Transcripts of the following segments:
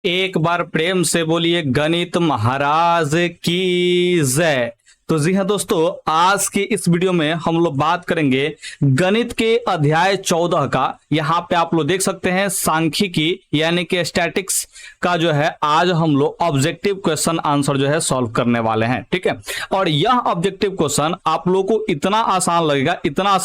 एक बार प्रेम से बोलिए गणित महाराज की जय। तो जी हाँ दोस्तों, आज की इस वीडियो में हम लोग बात करेंगे गणित के अध्याय 14 का। यहाँ पे आप लोग देख सकते हैं सांख्यिकी यानी कि स्टैटिक्स का जो है आज हम लोग ऑब्जेक्टिव क्वेश्चन आंसर जो है सॉल्व करने वाले हैं। ठीक है, और यह ऑब्जेक्टिव क्वेश्चन आप लोगों को इतना आसान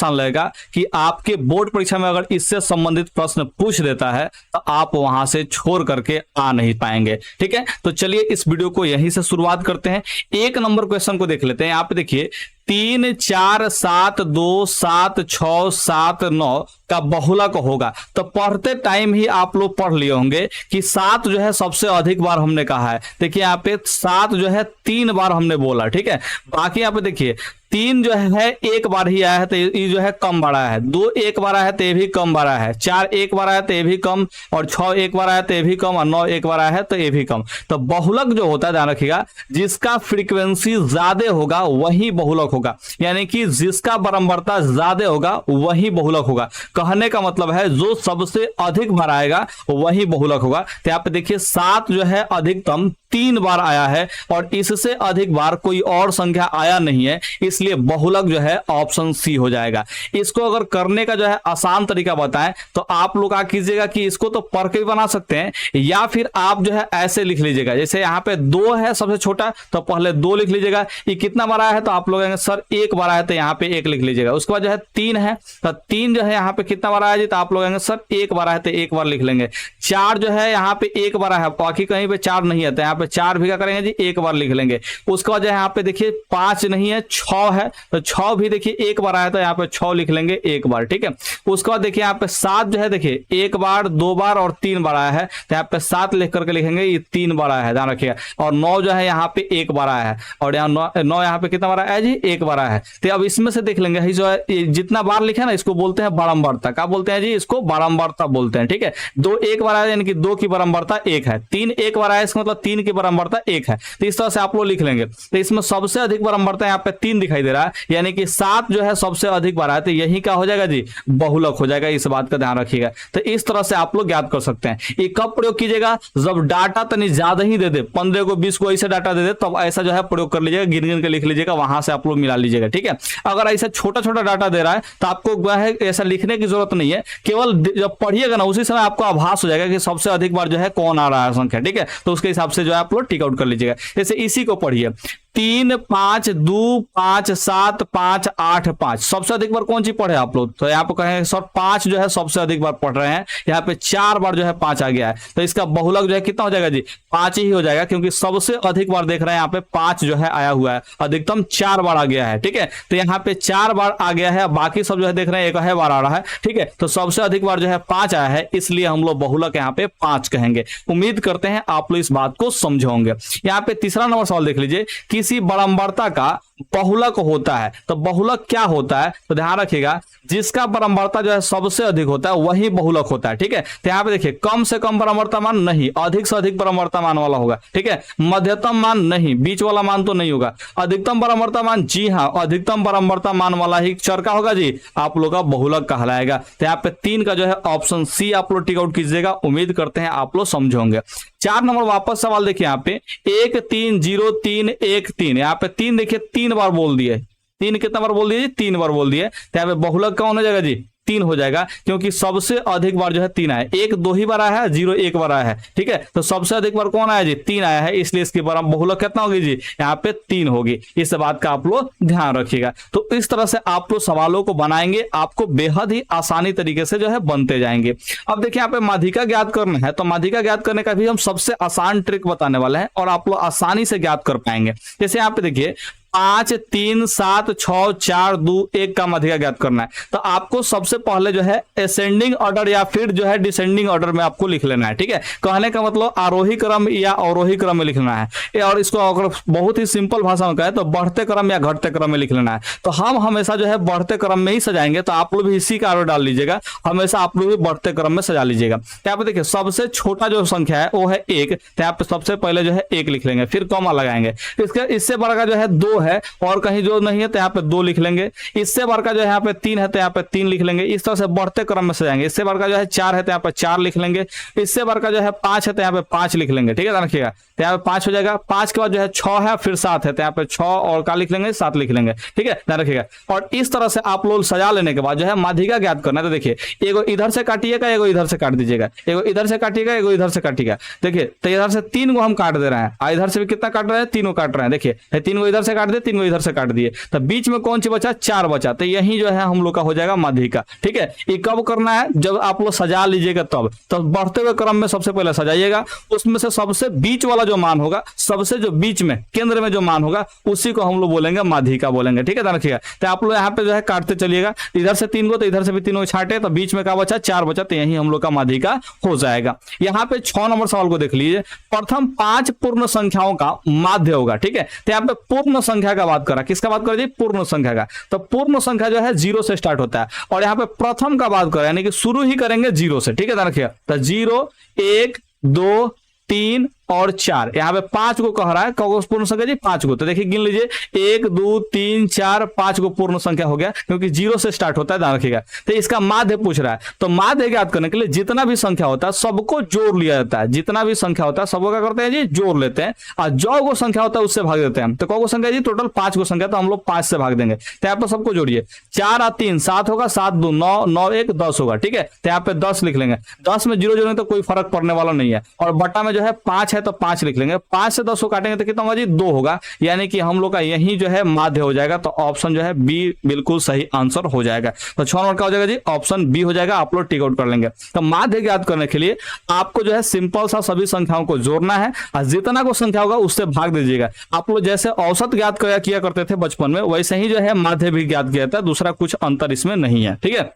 लगेगा कि आपके बोर्ड परीक्षा में अगर इससे संबंधित प्रश्न पूछ देता है तो आप वहां से छोड़ करके आ नहीं पाएंगे। ठीक है, तो चलिए इस वीडियो को यहीं से शुरुआत करते हैं। एक नंबर क्वेश्चन को देख लेते हैं। यहाँ पे देखिए 3, 4, 7, 2, 7, 6, 7, 9 का बहुलक होगा। तो पढ़ते टाइम ही आप लोग पढ़ लिए होंगे कि 7 जो है सबसे अधिक बार हमने कहा है। देखिए यहाँ पे 7 जो है 3 बार हमने बोला। ठीक है, बाकी यहाँ पे देखिए 3 जो है एक बार ही आया है तो ये जो है कम बार आया है। 2 एक बार आया है तो ये भी कम बार आया है। 4 एक बार आया तो ये भी कम, और 6 एक बार आया तो ये भी कम, और 9 एक बार आया है तो ये भी कम। तो बहुलक जो होता है ध्यान रखिएगा, जिसका फ्रीक्वेंसी ज्यादा होगा वही बहुलक होगा, यानी कि जिसका बारंबारता ज्यादा होगा वही बहुलक होगा। कहने का मतलब है जो सबसे अधिक बार आएगा वही बहुलक होगा। तो यहाँ पे देखिए 7 जो है अधिकतम 3 बार आया है और इससे अधिक बार कोई और संख्या आया नहीं है, इसलिए बहुलक जो है ऑप्शन सी हो जाएगा। इसको अगर करने का जो है आसान तरीका बताएं तो आप लोग क्या कीजिएगा कि इसको तो पढ़ के भी बना सकते हैं, या फिर आप जो है ऐसे लिख लीजिएगा। जैसे यहाँ पे 2 है सबसे छोटा, तो पहले 2 लिख लीजिएगा। ये कितना बार आया है तो आप लोग कहेंगे सर 1 बार आया, तो यहाँ पे 1 लिख लीजिएगा। उसके बाद जो है 3 है तो 3 जो है यहाँ पे कितना बार आया जी, तो आप लोग कहेंगे सर 1 बार आया तो 1 बार लिख लेंगे। 4 जो है यहाँ पे 1 बार आया है, बाकी कहीं पे 4 नहीं है तो यहाँ पे 4 भी क्या करेंगे जी 1 बार लिख लेंगे। उसके बाद जो है यहाँ पे देखिए 5 नहीं है 6 है, तो 6 भी देखिए 1 बार आया तो यहाँ पे 6 लिख लेंगे 1 बार। ठीक है, उसके बाद देखिए यहाँ पे 7 जो है देखिए 1 बार 2 बार और 3 बार आया है, तो यहाँ पे 7 लिख करके लिखेंगे, ये 3 बार आया है ध्यान रखिएगा। और 9 जो है यहाँ पे 1 बार आया है, और यहाँ 9 यहाँ पे कितना बार आया है जी 1 बार आया है। तो अब इसमें से देख लेंगे जो है जितना बार लिखे ना इसको बोलते हैं बारंबारता। क्या बोलते हैं जी, इसको बारंबारता बोलते हैं। ठीक है, 2 1 बार आया यानी कि 2 की बारंबारता 1 है। 3 1 बार आया इसका मतलब 3 की बारंबारता 1 है। तो इस तरह से आप लोग लिख लेंगे। तो इसमें सबसे अधिक बारंबारता यहाँ पे 3 दिखाई दे रहा है, यानी कि 7 जो है सबसे अधिक बार आया, तो यही क्या हो जाएगा जी बहुलक हो जाएगा। इस बात का ध्यान रखिएगा। तो इस तरह से आप लोग ज्ञात कर सकते हैं। ये कब प्रयोग कीजिएगा, जब डाटा तनी ज्यादा ही दे दे, 15 को 20 को ऐसे डाटा दे दे, तब ऐसा जो है प्रयोग कर लीजिएगा, गिन गिन के लिख लीजिएगा, वहां से आप लोग मिला लीजिएगा। ठीक है, अगर ऐसा छोटा छोटा डाटा दे रहा है तो आपको ऐसा लिखने की जरूरत नहीं है, केवल जब पढ़िएगा ना उसी समय आपको आभास हो जाएगा कि सबसे अधिक बार जो है कौन आ रहा है संख्या। ठीक है, तो उसके हिसाब से जो है आप लोग टिक आउट कर लीजिएगा। जैसे इसी को पढ़िए 3, 5, 2, 5, 7, 5, 8, 5 सबसे अधिक बार कौन सी पढ़े आप लोग, तो यहाँ पे कहेंगे सर 5 जो है सबसे अधिक बार पढ़ रहे हैं। यहाँ पे 4 बार जो है 5 आ गया है, तो इसका बहुलक जो है कितना हो जाएगा जी 5 ही हो जाएगा, क्योंकि सबसे अधिक बार देख रहे हैं यहाँ पे 5 जो है आया हुआ है, अधिकतम 4 बार आ गया है। ठीक है, तो यहाँ पे 4 बार आ गया है, बाकी सब जो है देख रहे हैं 1 बार आ रहा है। ठीक है, तो सबसे अधिक बार जो है 5 आया है, इसलिए हम लोग बहुलक यहाँ पे 5 कहेंगे। उम्मीद करते हैं आप लोग इस बात को समझोगे। यहाँ पे तीसरा नंबर सवाल देख लीजिए, किसी बारंबारता का बहुलक होता है। तो बहुलक क्या होता है, तो ध्यान रखिएगा, जिसका बारंबारता जो है सबसे अधिक होता है वही बहुलक होता है। ठीक है, तो यहाँ पे देखिए कम से कम बारंबारता मान नहीं, अधिक से अधिक बारंबारता मान वाला होगा। ठीक है, मध्यतम मान नहीं, बीच वाला मान तो नहीं होगा। अधिकतम बारंबारता मान, जी हाँ, अधिकतम बारंबारता मान वाला ही चरका होगा जी, आप लोग का बहुलक कहलाएगा। तो यहाँ पे 3 का जो है ऑप्शन सी आप लोग टिक आउट कीजिएगा। उम्मीद करते हैं आप लोग समझोगे। 4 नंबर वापस सवाल देखिए, यहाँ पे 1, 3, 0, 3, 1, 3, यहाँ पे 3 देखिए 3 बार बोल दिए। 3 कितना बार बोल दिए जी 3 बार बोल दिए। तो यहाँ पे बहुलक कौन हो जाएगा जी 3 हो जाएगा, क्योंकि सबसे अधिक बार जो है 3 आया। 1 2 ही बार आया है, 0 1 बार आया है। ठीक है, तो सबसे अधिक बार कौन आया जी 3 आया है, इसलिए इसकी बहुलक कितना होगी जी यहाँ पे 3 होगी। इस बात का आप लोग ध्यान रखिएगा। तो इस तरह से आप लोग सवालों को बनाएंगे, आपको बेहद ही आसानी तरीके से जो है बनते जाएंगे। अब देखिए यहाँ पे माध्यिका ज्ञात करना है, तो माध्यिका ज्ञात करने का भी हम सबसे आसान ट्रिक बताने वाले हैं और आप लोग आसानी से ज्ञात कर पाएंगे। जैसे यहाँ पे देखिए 5, 3, 7, 6, 4, 2, 1 का माध्यिका ज्ञात करना है। तो आपको सबसे पहले जो है असेंडिंग ऑर्डर या फिर जो है डिसेंडिंग ऑर्डर में आपको लिख लेना है। ठीक है, कहने का मतलब आरोही क्रम या अवरोही क्रम में लिखना है, और इसको अगर बहुत ही सिंपल भाषा में कहे तो बढ़ते क्रम या घटते क्रम में लिख लेना है। तो हम हमेशा जो है बढ़ते क्रम में ही सजाएंगे, तो आप लोग भी इसी का ऑर्डर डाल लीजिएगा, हमेशा आप लोग भी बढ़ते क्रम में सजा लीजिएगा। यहाँ पे देखिए सबसे छोटा जो संख्या है वो है 1, तो यहाँ पे सबसे पहले जो है 1 लिख लेंगे, फिर कॉमा लगाएंगे। इसके इससे बड़ा का जो है 2 है और कहीं जो नहीं है तो यहाँ पे 2 लिख लेंगे। इससे बढ़ का जो है यहाँ पे 3 है तो यहाँ पे 3 लिख लेंगे। इस तरह से बढ़ते क्रम में से जाएंगे। इससे बढ़ का जो है 4 है तो यहाँ पे 4 लिख लेंगे। इससे बढ़ का जो है 5 है तो यहाँ पे 5 लिख लेंगे। ठीक है, ध्यान रखिएगा। तो यहाँ पे 5 हो जाएगा। 5 के बाद जो है 6 है फिर 7 है तो यहाँ पे 6 और का लिख लेंगे, 7 लिख लेंगे। ठीक है, ध्यान रखिएगा। और इस तरह से आप लोग सजा लेने के बाद जो है माध्यिका ज्ञात करना है। तो देखिए, एगो इधर से काटिएगा, एगो इधर से काट दीजिएगा, एगो इधर से काटिएगा, एगो इधर से काटिएगा। देखिए, तो इधर से 3 गो हम काट दे रहे हैं, इधर से भी कितना काट रहे हैं, 3 गो काट रहे हैं। देखिए, 3 गो इधर से काट दिए, 3 गो इधर से काट दिए, तो बीच में कौन सी बचा, 4 बचा। तो यही जो है हम लोग का हो जाएगा माध्यिका। ठीक है, ये कब करना है, जब आप लोग सजा लीजिएगा तब। तो बढ़ते हुए क्रम में सबसे पहले सजाइएगा, उसमें से सबसे बीच वाला जो मान होगा, सबसे जो बीच में केंद्र में जो मान होगा, उसी को हम लोग बोलेंगे माध्यिका बोलेंगे। ठीक है, ध्यान रखिएगा। तो आप लोग यहाँ पे जो है काटते चलिएगा, इधर से 3 गो तो इधर से भी 3 गो छाटे, तो बीच में क्या बचा, 4 बचा, तो यही हम लोग का माध्यिका हो जाएगा। यहाँ पे 6 नंबर सवाल को देख लीजिए। प्रथम 5 पूर्ण संख्याओं का माध्य होगा। ठीक है, तो यहाँ पे पूर्ण संख्या का बात करा, किसका बात करें, पूर्ण संख्या का। तो पूर्ण संख्या जो है 0 से स्टार्ट होता है, और यहाँ पे प्रथम का बात करें यानी कि शुरू ही करेंगे 0 से। ठीक है, ध्यान रखिएगा। तो 0, 1, 2, 3 और 4, यहाँ पे 5 को कह रहा है। कौन पूर्ण संख्या जी, 5 को। तो देखिए गिन लीजिए, 1, 2, 3, 4, 5 को पूर्ण संख्या हो गया, क्योंकि 0 से स्टार्ट होता है, ध्यान रखिएगा। तो इसका माध्य पूछ रहा है, तो माध्य ज्ञात करने के लिए जितना भी संख्या होता है सबको जोड़ लिया जाता है। जितना भी संख्या होता है सबको क्या करते हैं जी, जोड़ लेते हैं, और जो को संख्या होता है उससे भाग देते हैं। तो कौन को संख्या जी, टोटल 5 को संख्या, तो हम लोग 5 से भाग देंगे। तो यहाँ पे सबको जोड़िए, 4 और 3 7 होगा, 7 2 9, 9 1 10 होगा। ठीक है, तो यहाँ पे 10 लिख लेंगे। 10 में 0 जोड़ेंगे तो कोई फर्क पड़ने वाला नहीं है, और बटा में जो है 5 है तो 5 लिख लेंगे। 5 से 10 को काटेंगे तो कितना होगा जी, 2 होगा, यानी कि हम लोग का यही जो है माध्य हो जाएगा। तो ऑप्शन जो है बी बिल्कुल सही आंसर हो जाएगा। तो 6 नंबर का हो जाएगा जी, ऑप्शन बी हो जाएगा। आप लोग टिक आउट कर लेंगे। तो माध्य ज्ञात करने के लिए आपको जो है सिंपल सा सभी संख्याओं को जोड़ना है, और जितना को संख्या होगा उससे भाग दीजिएगा। आप लोग जैसे औसत ज्ञात किया करते थे बचपन में, वैसे ही जो है माध्य भी ज्ञात किया जाता है, दूसरा कुछ अंतर इसमें नहीं है। ठीक है,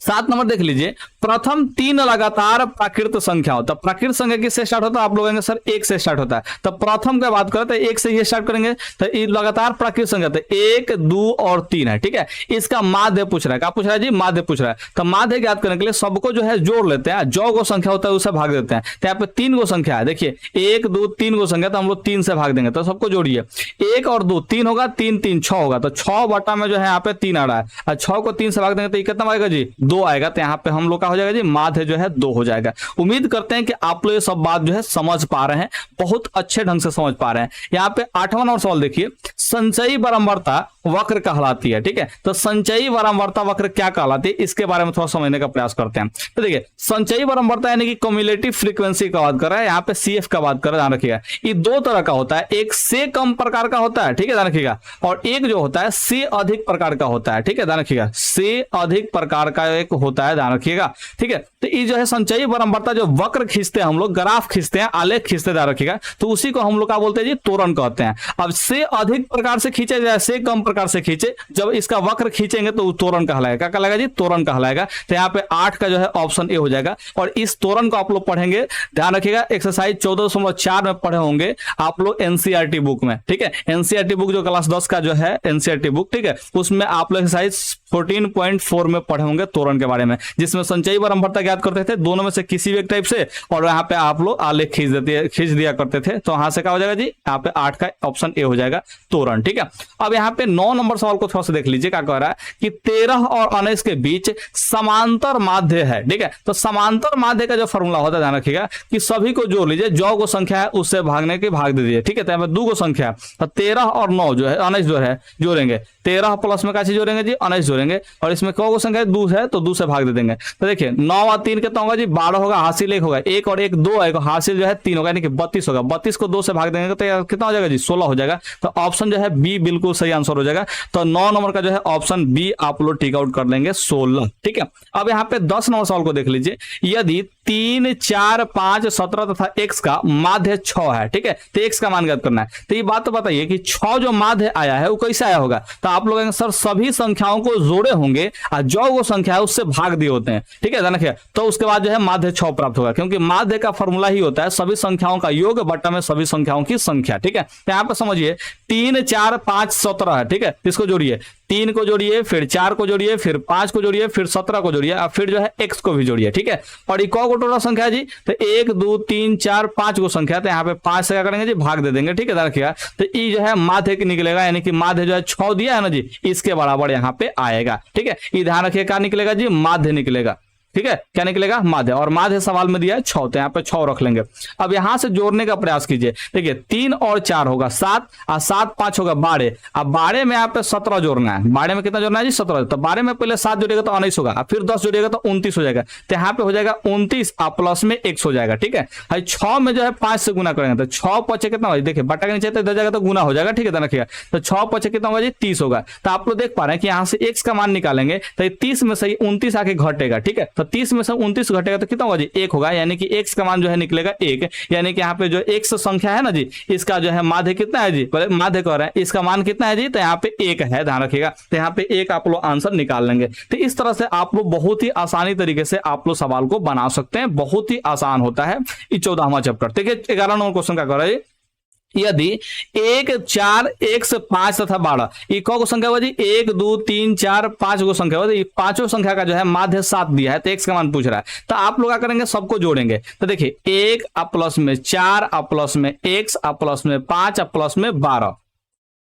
7 नंबर देख लीजिए। प्रथम 3 लगातार प्राकृत संख्या, तो प्राकृत संख्या किससे स्टार्ट होता है, आप लोग कहेंगे सर 1 से स्टार्ट होता है। तो प्रथम की बात करें तो 1 से ही स्टार्ट करेंगे। तो ये लगातार प्राकृत संख्या, तो 1, 2 और 3 है। ठीक है, इसका माध्य पूछ रहा है। क्या पूछ रहा है जी, माध्य पूछ रहा है। तो माध्य ज्ञात करने के लिए सबको जो है जोड़ लेते हैं, जो को संख्या होता है उसे भाग देते हैं। तो यहाँ पे 3 को संख्या है, देखिए 1 2 3 को संख्या, तो हम लोग 3 से भाग देंगे। तो सबको जोड़िए, 1 और 2 3 होगा, 3 3 6 होगा। तो 6 बटा में जो है यहाँ पे 3 आ रहा है, और 6 को 3 से भाग देंगे तो कितना आएगा जी, 2 आएगा। तो यहाँ पे हम लोग का हो जाएगा जी, माध्य जो है 2 हो जाएगा। उम्मीद करते हैं कि आप लोग ये सब बात जो है समझ पा रहे हैं, बहुत अच्छे ढंग से समझ पा रहे हैं। यहाँ पे 8वां नंबर सवाल देखिए, संचयी बारंबारता वक्र कहलाती है। ठीक है, तो संचयी बारंबारता वक्र क्या कहलाती है, इसके बारे में थोड़ा समझने का प्रयास करते हैं। तो देखिए, संचयी बारंबारता यानी कि क्युमुलेटिव फ्रीक्वेंसी का बात कर रहा है, यहाँ पे CF का बात कर रहा है, ध्यान रखिएगा। ये 2 तरह का होता है, एक से कम प्रकार का होता है, ठीक है, ध्यान रखिएगा, और एक जो होता है से अधिक प्रकार का होता है। ठीक है, ध्यान रखिएगा, से अधिक प्रकार का एक होता है, ध्यान रखिएगा। ठीक है, तो ये जो है संचयी बारंबारता, जो वक्र खींचते हैं हम लोग, ग्राफ खींचते हैं, आलेख खींचते, ध्यान रखिएगा, तो उसी को हम लोग क्या बोलते हैं जी, त्वरण कहते हैं। अब से अधिक प्रकार से खींचे जाए, से कम प्रकार से खींचे, जब इसका वक्र खींचेंगे तो त्वरण कहलाएगा। क्या कहलाएगा जी, त्वरण कहलाएगा। तो यहाँ पे 8 का जो है ऑप्शन ए हो जाएगा। और इस त्वरण को आप लोग पढ़ेंगे, ध्यान रखिएगा, एक्सरसाइज 14.4 में पढ़े होंगे आप लोग एनसीईआरटी बुक में। ठीक है, एनसीईआरटी बुक जो क्लास 10 का जो है एनसीईआरटी बुक, ठीक है, उसमें आप लोग एक्सरसाइज 14.4 में पढ़े होंगे त्वरण के बारे में, जिसमें संचयी बारंबारता ज्ञात करते थे दोनों में से किसी भी एक टाइप से, और यहाँ पे आप लोग आलेख खींच दिया करते थे। तो यहाँ से क्या हो जाएगा जी, यहाँ पे 8 का ऑप्शन ए हो जाएगा, त्वरण। ठीक है, अब यहाँ पे 9 नंबर सवाल को थोड़ा सा देख लीजिए। क्या कह रहा है कि 13 और 19 के बीच समांतर माध्य है। ठीक है, तो समांतर माध्य का जो फॉर्मूला होता है, ध्यान रखिएगा, कि सभी को जोड़ लीजिए, जो को संख्या है उससे भागने की भाग दे दीजिए। ठीक है, तो यहाँ पे 2 को संख्या, तो 13 और 9 जो है 19 जो है जोड़ेंगे, 13 प्लस में क्या चीज जोड़ेंगे जी, 19 जोड़ेंगे, और इसमें को संख्या 2 है तो 2 से भाग दे देंगे। तो देखिए 9 और 3 कितना होगा जी, 12 होगा, हासिल 1 होगा, 1 और 1 2 आएगा, हासिल जो है 3 होगा, यानी कि 32 होगा। 32 को 2 से भाग देंगे तो कितना हो जाएगा जी, 16 हो जाएगा। तो ऑप्शन जो है बी बिल्कुल सही आंसर हो जाएगा। तो 9 नंबर का जो है ऑप्शन बी आप लोग टिक आउट कर लेंगे, 16। ठीक है, अब यहाँ पे 10 नंबर सवाल को देख लीजिए। यदि 3 4 5 17 तथा x का माध्य 6 है, ठीक है, तो x का मान ज्ञात करना है। तो ये बात तो बताइए कि 6 जो माध्य आया है वो कैसे आया होगा। तो आप लोग सर सभी संख्याओं को जोड़े होंगे और जो वो संख्या है उससे भाग दिए होते हैं, ठीक है, ध्यान रखिए, तो उसके बाद जो है माध्य 6 प्राप्त होगा, क्योंकि माध्य का फॉर्मूला ही होता है सभी संख्याओं का योग बटा में सभी संख्याओं की संख्या, ठीक है। तो यहाँ पे समझिए 3 4 5 17 है, ठीक है, इसको जोड़िए, 3 को जोड़िए, फिर 4 को जोड़िए, फिर 5 को जोड़िए, फिर 17 को जोड़िए और फिर जो है x को भी जोड़िए, ठीक है। और ये कौ टोटल संख्या जी, तो 1 2 3 4 5 को संख्या, तो यहाँ पे 5 से क्या करेंगे जी, भाग दे देंगे, ठीक है, रखिएगा। तो ये जो है माध्य की निकलेगा, यानी कि माध्य जो है 6 दिया है ना जी, इसके बराबर यहाँ पे आएगा, ठीक है। ये ध्यान रखिए क्या निकलेगा जी, माध्य निकलेगा, ठीक है, क्या निकलेगा, माध्य, और माध्य सवाल में दिया है 6, तो यहाँ पे 6 रख लेंगे। अब यहां से जोड़ने का प्रयास कीजिए, देखिए 3 और 4 होगा 7 और 7 5 होगा 12, अब 12 में यहाँ पे 17 जोड़ना है, 12 में कितना जोड़ना है जी, 17, तो 12 में पहले 7 जोड़ेगा तो 19 होगा, फिर 10 जोड़ेगा तो 29 हो जाएगा, तो यहाँ पे हो जाएगा 29 और प्लस में x हो जाएगा, ठीक है। 6 में जो है 5 से गुना करेंगे तो 6 पचे कितना होगा, देखिए बटा के नीचे तो इधर जाएगा तो गुना हो जाएगा, ठीक है, ध्यान रखिएगा। तो 6 पचे कितना होगा जी, 30 होगा। तो आप लोग देख पा रहे हैं कि यहाँ से x का मान निकालेंगे तो 30 में से 29 आके घटेगा, ठीक है, तो 30 में से 29 घटेगा तो कितना होगा जी, 1 होगा, यानी कि x का मान जो है निकलेगा 1, यानी कि यहाँ पे जो x संख्या है ना जी, इसका जो है माध्य कितना है जी, माध्य कह रहे हैं, इसका मान कितना है जी, तो यहाँ पे 1 है, ध्यान रखिएगा। तो यहाँ पे 1 आप लोग आंसर निकाल लेंगे। तो इस तरह से आप लोग बहुत ही आसानी तरीके से आप लोग सवाल को बना सकते हैं, बहुत ही आसान होता है ये 14वां चैप्टर। देखिए 11 नंबर क्वेश्चन का कर रहा है, यदि 1 4 x 5 तथा 12 ये कौ संख्या होगा जी, 1 2 3 4 5 गो संख्या होगा, ये पांचों संख्या का जो है माध्य 7 दिया है, तो x का मान पूछ रहा है, तो आप लोग क्या करेंगे, सबको जोड़ेंगे। तो देखिए 1 प्लस में 4 प्लस में x प्लस में 5 प्लस में 12,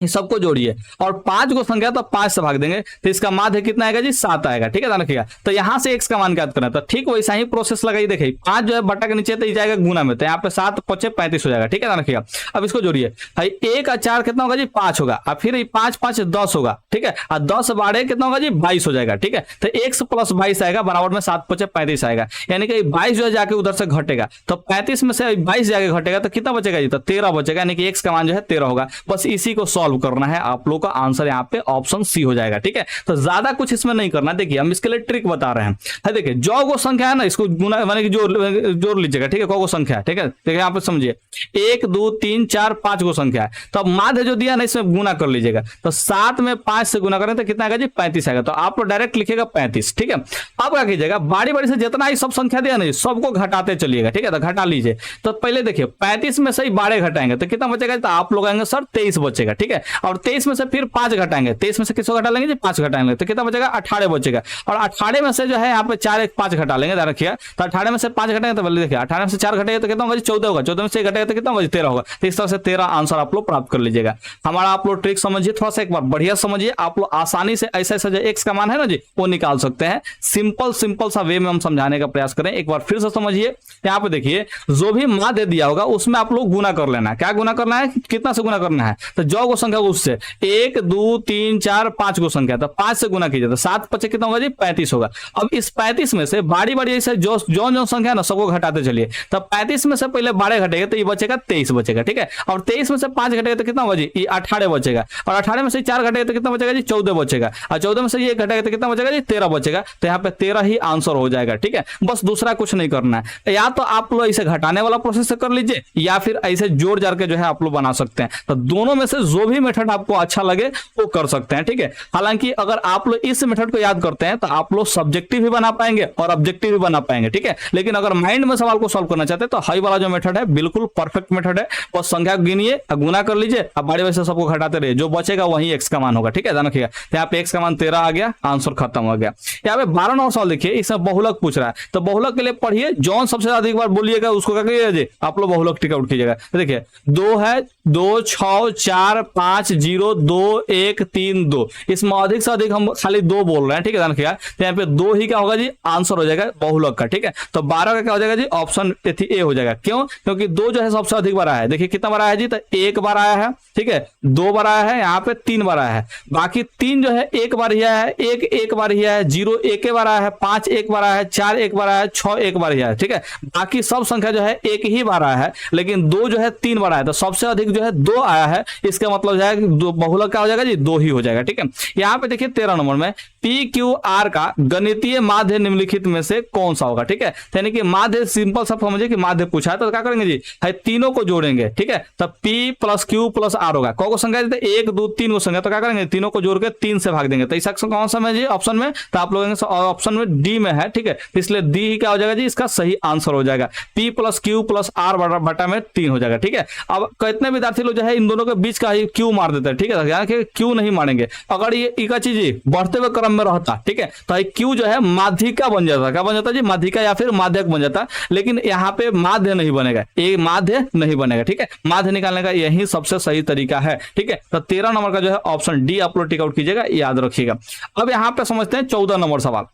ये सबको जोड़िए और 5 को संख्या तो 5 से भाग देंगे, तो इसका माध्य कितना आएगा जी, 7 आएगा, ठीक है, ध्यान रखिएगा। तो यहां से x का मान ज्ञात करना है, तो ठीक वैसा ही प्रोसेस लगाइए। देखिए 5 जो है बटा के नीचे तो जाएगा गुना में, तो यहाँ पे 7 5 35 हो जाएगा, ठीक है, ध्यान रखिएगा। अब इसको जोड़िए, भाई 1 और 4 कितना होगा जी, 5 होगा, और फिर 5 5 10 होगा, ठीक है, और 10 12 कितना होगा जी, 22 हो जाएगा, ठीक है। तो x प्लस 22 आएगा बराबर में 7 5 35 आएगा, यानी कि 22 जो है जाके उधर से घटेगा, तो 35 में से 22 जाके घटेगा तो कितना बचेगा जी, तो 13 बचेगा, यानी कि x का मान जो है 13 होगा। बस इसी को सॉल्व करना है, आप लोग का आंसर यहाँ पे ऑप्शन सी हो जाएगा, ठीक है। तो ज्यादा कुछ इसमें नहीं करना, देखिए हम इसके लिए ट्रिक बता रहे हैं। देखिए जो वो संख्या है ना, इसको गुना माने कि जोड़ लीजिएगा, ठीक है, को संख्या है, ठीक है। देखिए यहाँ पे समझिए 1 2 3 4 5 को संख्या है, तो अब माध्य जो दिया ना इसमें गुना कर लीजिएगा, तो 7 में 5 से गुना करें तो कितना आएगा जी, 35 आएगा, तो आप लोग डायरेक्ट लिखेगा 35, ठीक है। अब क्या कीजिएगा, बारी बारी से जितना ही सब संख्या दिया ना सबको घटाते चलिएगा, ठीक है, तो घटा लीजिए। तो पहले देखिए 35 में से ही 12 घटाएंगे तो कितना बचेगा, तो आप लोग आएंगे सर 23 बचेगा, ठीक है। और 23 में से फिर 5 घटाएंगे, 23 में से किसको घटा लेंगे जी, 5 घटाएंगे, तो कितना बचेगा, 18 बचेगा। और 18 में से जो है यहाँ पे 4 1 5 घटा लेंगे, ध्यान रखिएगा। तो 18 में से 5 घटाएंगे तो बोलिए देखिए 18 में से 4 घटेगा तो कितना होगा जी, 14 होगा, 14 में से 1 घटेगा तो कितना होगा जी, 13 होगा। तो इस तरह से 13 आंसर आप लोग प्राप्त कर लीजिएगा। हमारा आप लोग ट्रिक समझिए, थोड़ा सा एक बार बढ़िया समझिए, आप लोग आसानी से ऐसा ऐसा जो x का मान है ना जी वो निकाल सकते हैं। सिंपल सा वे में हम समझाने का प्रयास करें, एक बार फिर से समझिए। यहाँ पे देखिए जो भी माध्य दिया होगा उसमें आप लोग गुना कर लेना है। क्या गुना करना है, कितना से गुना करना है, तो जो को संख्या उससे 1 2 3 4 5 को संख्या, तो 5 से गुना कीजिए, तो 7 5 कितना होगा जी, 35 होगा। अब इस 35 में से बारी बारी ऐसे जो संख्या ना सबको घटाते चलिए, तो 35 में से पहले 12 घटेगा तो ये बचेगा 23 बचेगा, ठीक है। और 23 में से 5 घटेगा तो कितना होगा जी, ये 18 बचेगा। और 18 में से 4 घटेगा तो कितना बचेगा जी, 14 बचेगा। और 14 में से ये घटेगा तो कितना बचेगा जी, 13 बचेगा। तो यहाँ पे 13 ही आंसर हो जाएगा, ठीक है। बस दूसरा कुछ नहीं करना है, या तो आप लोग इसे घटाने वाला प्रोसेस कर लीजिए या फिर ऐसे जोड़ जाड़ के जो है आप लोग बना सकते हैं। तो दोनों में से जो भी मेथड आपको अच्छा लगे वो कर सकते हैं, ठीक है। हालांकि अगर आप लोग इस मेथड को याद करते हैं तो आप लोग सब्जेक्टिव भी बना पाएंगे और ऑब्जेक्टिव भी बना पाएंगे, ठीक है। लेकिन अगर माइंड में सवाल को सॉल्व करना चाहते हैं तो हाई वाला जो मेथड है बिल्कुल परफेक्ट मेथड है। बस संख्या गिनिए, गुना कर लीजिए, अब बारी वैसे सबको घटाते रहिए, जो बचेगा वही एक्स का मान होगा, ठीक है, ध्यान रखिएगा। तो यहाँ पे एक्स का मान 13 आ गया, आंसर खत्म हो गया। यहाँ पे 12 नंबर सवाल देखिए, इसमें बहुलक पूछ रहा है, तो बहुलक के लिए पढ़िए, जौन सबसे अधिक बार बोलिएगा उसको क्या करिएगा, आप लोग बहुलक टिक आउट कीजिएगा। देखिए 2 है, 2 6 4 5 0 2 1 3 2, इसमें अधिक से अधिक हम खाली 2 बोल रहे हैं, ठीक है, ध्यान रखिएगा। तो यहाँ पे 2 ही क्या होगा जी, आंसर हो जाएगा बहुलक का, ठीक है। तो 12 का क्या हो जाएगा जी, ऑप्शन ए हो जाएगा। क्यों, क्योंकि 2 जो है सबसे अधिक बार आया है। देखिए कितना बार आया जी, तो 1 बार आया है, ठीक है, 2 बार आया है, यहाँ पे 3 बार आया है। बाकी 3 जो है 1 बार ही आया है, 1 1 बार ही आया है, 0 1 बार आया है, 5 1 बार आया है, 4 1 बार आया है, 6 1 बार ही आया है, ठीक है। बाकी सब संख्या जो है 1 ही बार आया है, लेकिन 2 जो है 3 बार आया है। तो सबसे अधिक जो है 2 आया है, इसका मतलब हो जाएगा, बहुलक क्या हो जाएगा जी, 2 ही हो जाएगा। ठीक है, यहाँ पे देखिए 13 नंबर में पी क्यू आर का गणितीय माध्य निम्नलिखित में से कौन सा होगा। ठीक है, यानी कि माध्य सिंपल सब समझिए कि माध्य पूछा है तो क्या करेंगे जी, है तीनों को जोड़ेंगे। ठीक है, तब P plus Q plus R होगा। कौ को संख्या देते 1 2 3 को संख्या, तो क्या करेंगे तीनों को जोड़ के 3 से भाग देंगे। तो इस कौन सा में जी ऑप्शन में, तो आप लोगों के ऑप्शन में डी में है। ठीक है, इसलिए डी ही क्या हो जाएगा जी, इसका सही आंसर हो जाएगा। P plus Q plus R बटा में 3 हो जाएगा। ठीक है, अब कितने विद्यार्थी लोग जो है इन दोनों के बीच का ही क्यू मार देते हैं। ठीक है, यानी कि क्यू नहीं मारेंगे। अगर ये एक चीज बढ़ते हुए क्रम में रहता, ठीक है, तो क्यू जो है माध्यिका बन जाता। क्या बन जाता जी, माध्यिका या फिर माध्यक बन जाता। लेकिन यहाँ पे माध्य नहीं बनेगा, ये माध्य नहीं बनेगा। ठीक है, माध्य निकालने का यही सबसे सही तरीका है। ठीक है, तो 13 नंबर का जो है ऑप्शन डी आप लोग टिक आउट कीजिएगा, याद रखिएगा। अब यहाँ पे समझते हैं 14 नंबर सवाल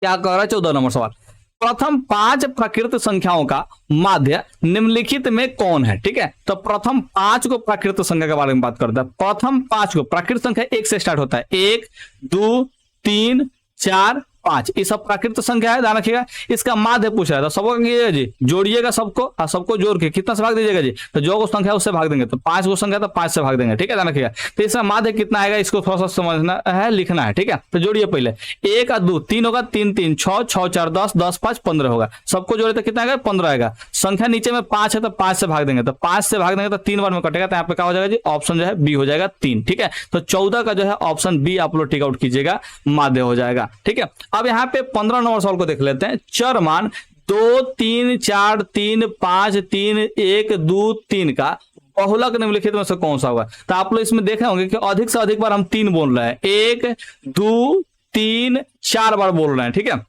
क्या कह रहा है। 14 नंबर सवाल, प्रथम 5 प्राकृत संख्याओं का माध्य निम्नलिखित में कौन है। ठीक है, तो प्रथम 5 को प्राकृत संख्या के बारे में बात करता है। प्रथम 5 को प्राकृत संख्या 1 से स्टार्ट होता है, 1 2 3 4 5, ये सब प्राकृत संख्या है, ध्यान रखिएगा। इसका माध्य पूछ रहा है, तो सबको जी जोड़िएगा सबको, और सबको जोड़ के कितना से भाग दीजिएगा जी, तो जो संख्या उससे भाग देंगे। तो 5 को संख्या तो 5 से भाग देंगे। ठीक है, ध्यान रखिएगा। तो इसका माध्य कितना आएगा, इसको थोड़ा सा समझना है, लिखना है। ठीक है, तो जोड़िए पहले 1 और 2 3 होगा, 3 3 6 6 4 10 10 5 15 होगा। सबको जोड़े तो कितना आएगा, 15 आएगा। संख्या नीचे में 5 है तो 5 से भाग देंगे, तो 5 से भाग देंगे तो 3 बार में कटेगा, तो यहाँ पे क्या हो जाएगा जी, ऑप्शन जो है बी हो जाएगा 3। ठीक है, तो 14 का जो है ऑप्शन बी आप लोग टिक आउट कीजिएगा, माध्य हो जाएगा। ठीक है, अब यहाँ पे 15 नंबर सवाल को देख लेते हैं। चर मान 2 3 4 3 5 3 1 2 3 का बहुलक निम्नलिखित में से कौन सा होगा। तो आप लोग इसमें देखे होंगे कि अधिक से अधिक बार हम 3 बोल रहे हैं, 1 2 3 4 बार बोल रहे हैं। ठीक है,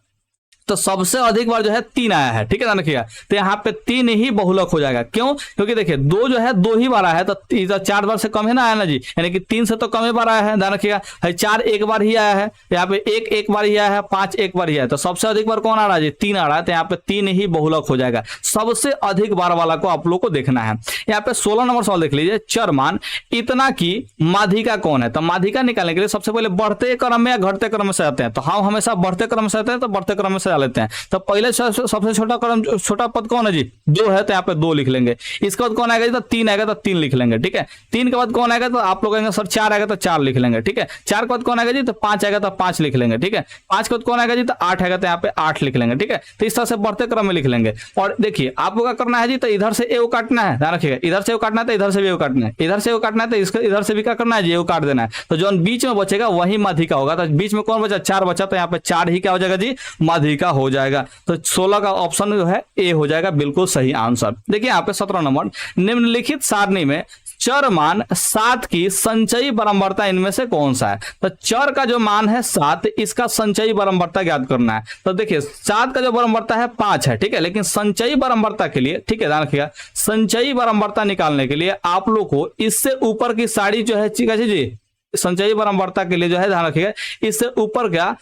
तो सबसे अधिक बार जो है 3 आया है। ठीक है, ध्यान रखिएगा। तो यहाँ पे 3 ही बहुलक हो जाएगा। क्यों, क्योंकि देखिए 2 जो है 2 ही बार आया है, तो 4 बार से कम है ना आया ना जी, यानी कि 3 से तो कम ही बार आया है। ध्यान रखिएगा, 4 एक बार ही आया है, यहाँ पे 1 एक बार ही आया है, 5 एक बार ही आया है। तो सबसे अधिक बार कौन आ रहा है जी, 3 आ रहा है। तो यहाँ पे 3 ही बहुलक हो जाएगा। सबसे अधिक बार वाला को आप लोग को देखना है। यहाँ पे 16 नंबर सवाल देख लीजिए। चर मान इतना की माध्यिका कौन है। तो माध्यिका निकालने के लिए सबसे पहले बढ़ते क्रम में या घटते क्रम में से आते हैं, तो हम हमेशा बढ़ते क्रम से आते हैं, तो बढ़ते क्रम में से आ लेते हैं। तो पहले सबसे छोटा क्रम, छोटा पद कौन है जी, 2 है, तो यहाँ पे 2 लिख लेंगे। इसके बाद कौन आएगा जी, तो 3 आएगा, तो 3 लिख लेंगे। ठीक है, 3 के बाद कौन आएगा, तो आप लोग कहेंगे सर 4 आएगा, तो 4 लिख लेंगे। ठीक है, 4 के बाद कौन आएगा जी, तो 5 आएगा, तो 5 लिख लेंगे। ठीक है, 5 के बाद कौन आएगा जी, तो 8 आएगा, तो यहाँ पे 8 लिख लेंगे। ठीक है, तो इस तरह से बढ़ते क्रम में लिख लेंगे। और देखिए आपको क्या करना है जी, तो इधर से ए काटना है, ध्यान रखिएगा। इधर से काटना है तो इधर से भी काटना है, इधर से काटना है तो इसका इधर से भी क्या करना है जी, काट देना है। तो जो बीच में बचेगा वही माध्यिका होगा। तो बीच में कौन बचा, 4 बचा, तो यहाँ पे 4 ही क्या हो जाएगा जी, माध्यिका हो जाएगा। तो 16 का ऑप्शन जो है ए हो जाएगा, बिल्कुल सही आंसर। देखिए यहाँ पे 17 नंबर, निम्नलिखित सारणी में चर मान 7 की संचयी बारंबारता इनमें से कौन सा है। तो चर का जो मान है 7, इसका संचयी बारंबारता ज्ञात करना है। तो देखिए 7 का जो बारंबारता है 5 है। ठीक है, लेकिन संचयी बारंबारता के लिए, ठीक है ध्यान रखिएगा, संचयी बारंबारता निकालने के लिए आप लोग को इससे ऊपर की सारी जो है जी, संचयी बारंबारता के लिए जो है ध्यान रखिएगा, इससे ऊपर का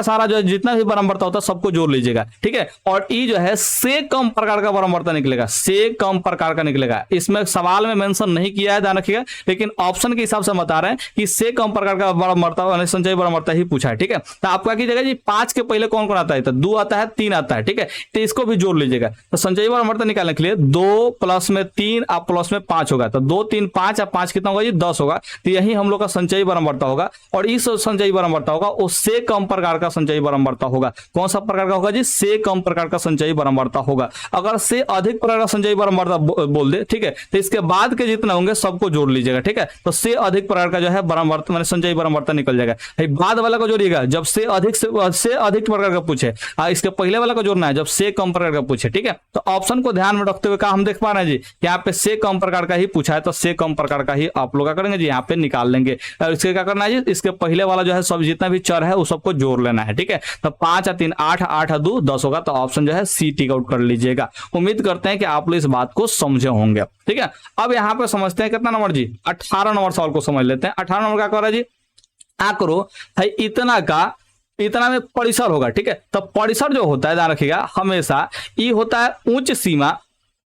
सारा जो है जितना भी बारंबारता होता है सबको जोड़ लीजिएगा। ठीक है, और ई जो है से कम प्रकार का बारंबारता निकलेगा, से कम प्रकार का निकलेगा। इसमें सवाल में मेंशन नहीं किया है, ध्यान रखिएगा, लेकिन ऑप्शन के हिसाब से बता रहे हैं कि से कम प्रकार का बारंबारता संचयी बारंबारता ही पूछा है। ठीक है, तो आप क्या कीजिएगा जी, 5 के पहले कौन कौन आता है, तो 2 आता है, 3 आता है। ठीक है, तो इसको भी जोड़ लीजिएगा। तो संचयी बारंबारता निकालने के लिए 2 प्लस में 3 और प्लस में 5 होगा, तो 2 3 5 और 5 कितना होगा जी, 10 होगा। तो यही हम लोग का संचयी बारंबारता होगा। और इस संचयी बारंबारता होगा उससे कम प्रकार का संचयी बारंबारता होगा। कौन सा प्रकार का होगा जी, से कम प्रकार का संचयी बारंबारता होगा। अगर से अधिक प्रकार का संचयी बारंबारता बोल दे, ठीक है, तो इसके बाद के जितना होंगे सबको जोड़ लीजिएगा। ठीक है, तो से अधिक प्रकार का जो है बारंबारता माने संचयी बारंबारता निकल जाएगा। बाद वाला को जोड़िएगा जब से अधिक प्रकार का पूछे, इसके पहले वाला को जोड़ना है जब से कम प्रकार का पूछे। ठीक है, तो ऑप्शन को ध्यान में रखते हुए हम देख पा रहे हैं जी, यहाँ पे से कम प्रकार का ही पूछा है, तो से कम प्रकार का ही आप लोग क्या करेंगे जी, यहाँ पे निकाल लेंगे। और इसके क्या करना है जी, इसके पहले वाला जो है सब जितना भी चर है उस सबको जोड़ लेना है। ठीक है, तो 5 और 3 8, 8 और 2 10 होगा। तो ऑप्शन जो है सी टिक आउट कर लीजिएगा। उम्मीद करते हैं कि आप लोग इस बात को समझे होंगे। ठीक है, अब यहाँ पे समझते हैं कितना नंबर जी, 18 नंबर सवाल को समझ लेते हैं। 18 नंबर क्या कर रहा है जी, आंकड़ो है इतना में परिसर होगा। ठीक है, तो परिसर जो होता है ध्यान रखिएगा, हमेशा ये होता है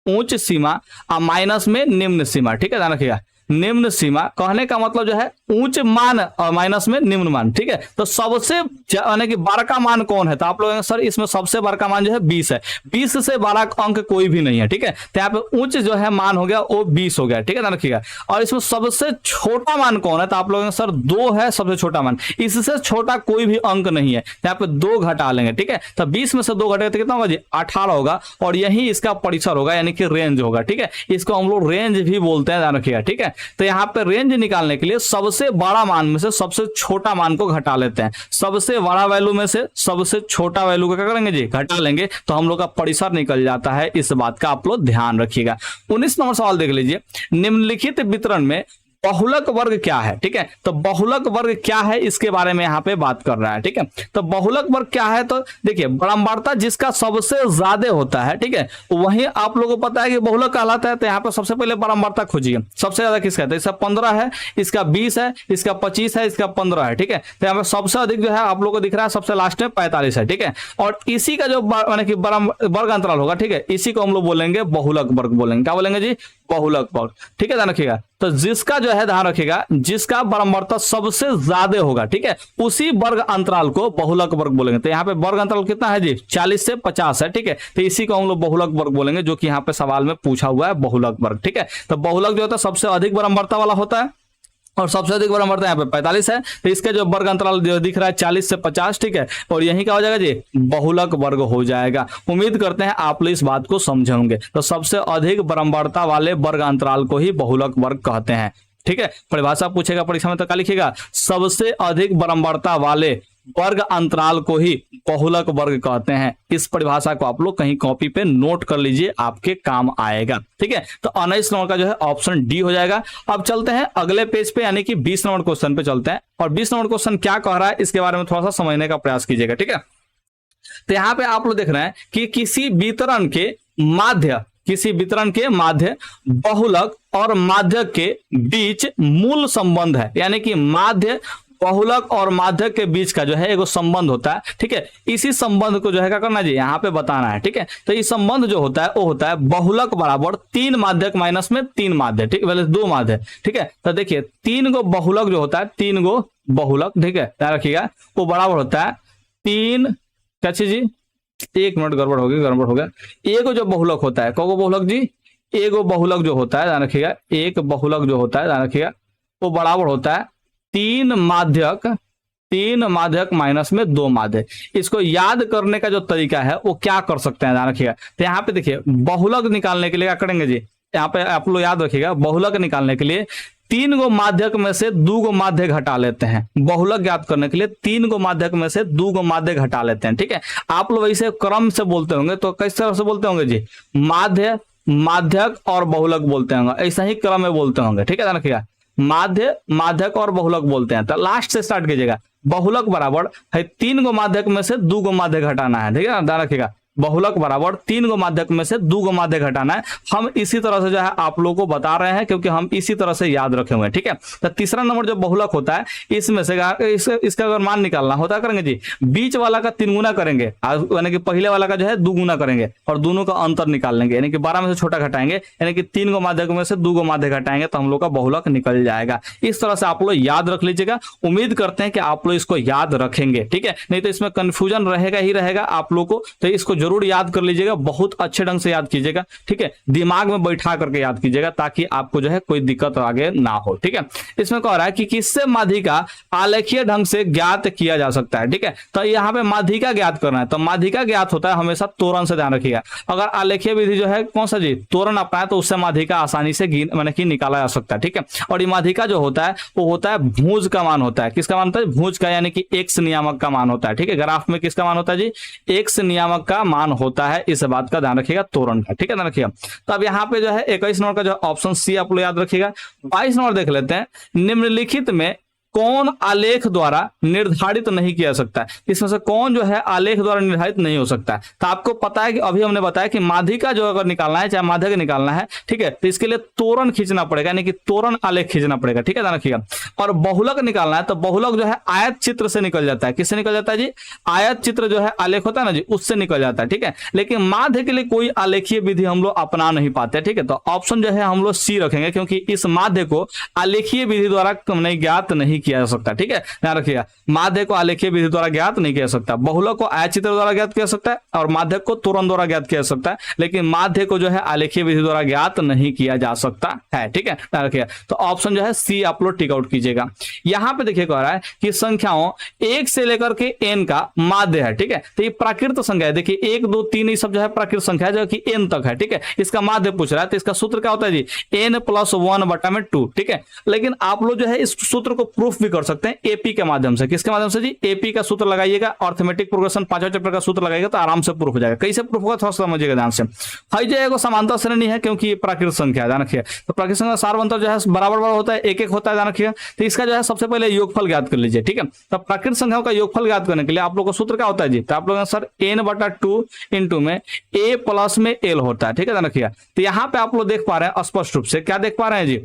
उच्च सीमा और माइनस में निम्न सीमा। ठीक है, ध्यान रखिएगा, निम्न सीमा कहने का मतलब जो है उच्च मान और माइनस में निम्न मान, ठीक है। तो सबसे यानी कि बड़का मान कौन है, तो आप लोग सर इसमें सबसे बड़का मान जो है 20 है, 20 से बड़ा अंक कोई भी नहीं है, ठीक है। तो यहाँ पे उच्च जो है मान हो गया वो 20 हो गया, ठीक है, ध्यान रखिएगा। और इसमें सबसे छोटा मान कौन है, तो आप लोग सर 2 है सबसे छोटा मान, इससे छोटा कोई भी अंक नहीं है, यहाँ पे 2 घटा लेंगे, ठीक है। तो 20 में से 2 घटेगा तो कितना होगा जी 18 होगा, और यही इसका परिसर होगा यानी कि रेंज होगा, ठीक है। इसको हम लोग रेंज भी बोलते हैं, ध्यान रखिएगा, ठीक है। तो यहाँ पे रेंज निकालने के लिए सबसे बड़ा मान में से सबसे छोटा मान को घटा लेते हैं, सबसे बड़ा वैल्यू में से सबसे छोटा वैल्यू का क्या करेंगे जी घटा लेंगे, तो हम लोग का परिसर निकल जाता है। इस बात का आप लोग ध्यान रखिएगा। 19 नंबर सवाल देख लीजिए, निम्नलिखित वितरण में बहुलक वर्ग क्या है, ठीक है। तो बहुलक वर्ग क्या है इसके बारे में यहाँ पे बात कर रहा है, ठीक है। तो बहुलक वर्ग क्या है, तो देखिए बारंबारता जिसका सबसे ज्यादा होता है, ठीक है, वही आप लोगों को पता है कि बहुलक कहलाता है। तो यहाँ पे सबसे पहले बारंबारता खोजिए, सबसे ज्यादा किसका है, तो इसका 15 है, इसका 20 है, इसका 25 है, इसका 15 है, ठीक है। तो यहाँ पे सबसे अधिक जो है आप लोगों को दिख रहा है सबसे लास्ट में 45 है, ठीक है। और इसी का जो माने कि वर्ग अंतराल होगा, ठीक है, इसी को हम लोग बोलेंगे बहुलक वर्ग बोलेंगे। क्या बोलेंगे जी बहुलक वर्ग, ठीक है, ध्यान रखिएगा। तो जिसका जो है ध्यान रखिएगा, जिसका बारंबारता सबसे ज्यादा होगा, ठीक है, उसी वर्ग अंतराल को बहुलक वर्ग बोलेंगे। तो यहाँ पे वर्ग अंतराल कितना है जी 40 से 50 है, ठीक है। तो इसी को हम लोग बहुलक वर्ग बोलेंगे, जो कि यहाँ पे सवाल में पूछा हुआ है बहुलक वर्ग, ठीक है। तो बहुलक जो होता है सबसे अधिक बारंबारता वाला होता है, और सबसे अधिक बारंबारता यहाँ पे 45 है। तो इसके जो वर्ग अंतराल जो दिख रहा है 40 से 50, ठीक है, और यही क्या हो जाएगा जी बहुलक वर्ग हो जाएगा। उम्मीद करते हैं आप लोग इस बात को समझेंगे। तो सबसे अधिक बारंबारता वाले वर्ग अंतराल को ही बहुलक वर्ग कहते हैं, ठीक है। परिभाषा पूछेगा परीक्षा में तो क्या लिखिएगा, सबसे अधिक बारंबारता वाले वर्ग अंतराल को ही बहुलक वर्ग कहते हैं। इस परिभाषा को आप लोग कहीं कॉपी पे नोट कर लीजिए, आपके काम आएगा, ठीक है। तो 19 नंबर का जो है ऑप्शन डी हो जाएगा। अब चलते हैं अगले पेज पे, यानी कि 20 नंबर क्वेश्चन पे चलते हैं। और 20 नंबर क्वेश्चन क्या कह रहा है इसके बारे में थोड़ा सा समझने का प्रयास कीजिएगा, ठीक है। तो यहाँ पे आप लोग देख रहे हैं कि किसी वितरण के माध्य बहुलक और माध्यक के बीच मूल संबंध है, यानी कि माध्य बहुलक और माध्यक के बीच का जो है एक संबंध होता है, ठीक है। इसी संबंध को जो है क्या करना जी यहाँ पे बताना है, ठीक है। तो ये संबंध जो होता है वो होता है बहुलक बराबर 3 माध्यक माइनस में 3 माध्य, ठीक है, 2 माध्य, ठीक है। तो देखिए 3 गो बहुलक जो होता है, 3 गो बहुलक, ठीक है, ध्यान रखिएगा, वो बराबर होता है 3 क्या चीज जी, 1 मिनट गड़बड़ हो गया। एगो जो बहुलक होता है, कौगो बहुलक जी, एगो बहुलक जो होता है, ध्यान रखिएगा, एक बहुलक जो होता है, ध्यान रखिएगा, वो बराबर होता है 3 माध्यक माइनस में 2 माध्य। इसको याद करने का जो तरीका है वो क्या कर सकते हैं, ध्यान रखिएगा। तो यहाँ पे देखिए बहुलक निकालने के लिए क्या करेंगे जी, यहाँ पे आप लोग याद रखिएगा, बहुलक निकालने के लिए 3 गो माध्यक में से 2 गो माध्य घटा लेते हैं। बहुलक ज्ञात करने के लिए 3 गो माध्यक में से 2 गो माध्य घटा लेते हैं, ठीक है। आप लोग इसे क्रम से बोलते होंगे, तो किस तरह से बोलते होंगे जी, माध्य, माध्यक और बहुलक बोलते होंगे, ऐसा ही क्रम में बोलते होंगे, ठीक है, ध्यान रखिएगा, माध्य, माध्यक और बहुलक बोलते हैं। तो लास्ट से स्टार्ट कीजिएगा, बहुलक बराबर है 3 गो माध्यक में से 2 गो माध्य घटाना है, ठीक है, ध्यान रखिएगा, बहुलक बराबर 3 गो माध्यक में से 2 गो माध्य घटाना है। हम इसी तरह से जो है आप लोगों को बता रहे हैं, क्योंकि हम इसी तरह से याद रखे हुए हैं, ठीक है। तो तीसरा नंबर जो बहुलक होता है, इसमें से इसका अगर मान निकालना होता करेंगे जी, बीच वाला का 3 गुना करेंगे, यानी कि पहले वाला का जो है 2 गुना करेंगे, और दोनों का अंतर निकाल लेंगे, यानी कि 12 में से छोटा घटाएंगे, यानी कि 3 गो माध्यक में से 2 गो माध्य घटाएंगे, तो हम लोग का बहुलक निकल जाएगा। इस तरह से आप लोग याद रख लीजिएगा। उम्मीद करते हैं कि आप लोग इसको याद रखेंगे, ठीक है, नहीं तो इसमें कंफ्यूजन रहेगा ही रहेगा आप लोग को। तो इसको जरूर याद कर लीजिएगा, बहुत अच्छे ढंग से याद कीजिएगा, ठीक है, दिमाग में बैठा करके याद कीजिएगा, ताकि आपको जो है कोई दिक्कत आगे ना हो, ठीक है। इसमें कह रहा है कि किससे माध्यिका आलेखीय ढंग से ज्ञात किया जा सकता है, ठीक है। तो यहाँ पे माध्यिका ज्ञात करना है, तो माध्यिका ज्ञात होता है हमेशा तोरण से, ध्यान रखिएगा। अगर आलेखीय विधि जो है कौन सा जी, तोरण अपनाए, तो उससे माध्यिका आसानी से माने कि निकाला जा सकता है, ठीक है। और ये माध्यिका जो होता है वो होता है भुज का मान होता है, किसका मान होता है, भुज का, यानी कि एक्स नियामक का मान होता है, ठीक है। ग्राफ में किसका मान होता है जी, एक्स नियामक का मान होता है, इस बात का ध्यान रखिएगा, तोरण का, ठीक है, ध्यान रखिएगा। तो अब यहाँ पे जो है 21 नंबर का जो ऑप्शन सी आप लोग याद रखिएगा। 22 नंबर देख लेते हैं, निम्नलिखित में कौन आलेख द्वारा निर्धारित नहीं किया जा सकता है? इसमें से कौन जो है आलेख द्वारा निर्धारित नहीं हो सकता है? तो आपको पता है कि अभी हमने बताया कि माध्यिका जो अगर निकालना है, चाहे माध्यक निकालना है, ठीक है, तो इसके लिए तोरण खींचना पड़ेगा, यानी कि तोरण आलेख खींचना पड़ेगा, ठीक है, ध्यान रखिएगा। और बहुलक निकालना है तो बहुलक जो है आयत चित्र से निकल जाता है। किससे निकल जाता है जी? आयत चित्र जो है आलेख होता है ना जी, उससे निकल जाता है, ठीक है। लेकिन माध्य के लिए कोई आलेखीय विधि हम लोग अपना नहीं पाते, ठीक है। तो ऑप्शन जो है हम लोग सी रखेंगे, क्योंकि इस माध्य को आलेखीय विधि द्वारा नहीं ज्ञात नहीं किया जा सकता, ठीक है, ध्यान रखिएगा। माध्य को आलेखीय विधि द्वारा ज्ञात नहीं किया जा सकता, बहुलक को आयत चित्र द्वारा ज्ञात किया जा सकता है और माध्यक को तोरण द्वारा ज्ञात किया जा सकता है, लेकिन माध्य को जो है आलेखीय विधि द्वारा ज्ञात नहीं किया जा सकता है, ठीक है, ध्यान रखिएगा। तो ऑप्शन जो है सी आप लोग टिक आउट कीजिएगा। यहां पे देखिए कह रहा है कि संख्याओं 1 से लेकर के n का माध्य है, ठीक है। तो ये प्राकृत संख्या है, देखिए 1 2 3 ये सब जो है प्राकृत संख्या है जो कि n तक है, ठीक है। इसका माध्य पूछ रहा है, तो इसका सूत्र क्या होता है जी? n + 1/2, ठीक है। लेकिन आप लोग जो है इस सूत्र को प्रूफ भी कर सकते हैं एपी के माध्यम से। किसके माध्यम से जी? एपी का सूत्र लगाइएगा, अर्थमेटिक प्रोग्रेशन 5वां चैप्टर का सूत्र लगाइएगा तो आराम से प्रूफ हो जाएगा। कैसे प्रूफ होगा थोड़ा समझिएगा ध्यान से। हाई जो है समांतर श्रेणी है, क्योंकि प्राकृत संख्या है, ध्यान रखिए। तो प्राकृत संख्या सार्वंतर जो है बराबर होता है, एक एक होता है, ध्यान रखिए। तो इसका जो है सबसे पहले योगफल ज्ञात कर लीजिए, ठीक है। तो प्राकृत संख्याओं का योगफल ज्ञात करने के लिए आप लोग का सूत्र क्या होता है जी? तो आप लोग सर n/2 इंटू में a प्लस में l होता है, ठीक है, ध्यान रखिए। तो यहाँ पे आप लोग देख पा रहे हैं स्पष्ट रूप से, क्या देख पा रहे हैं जी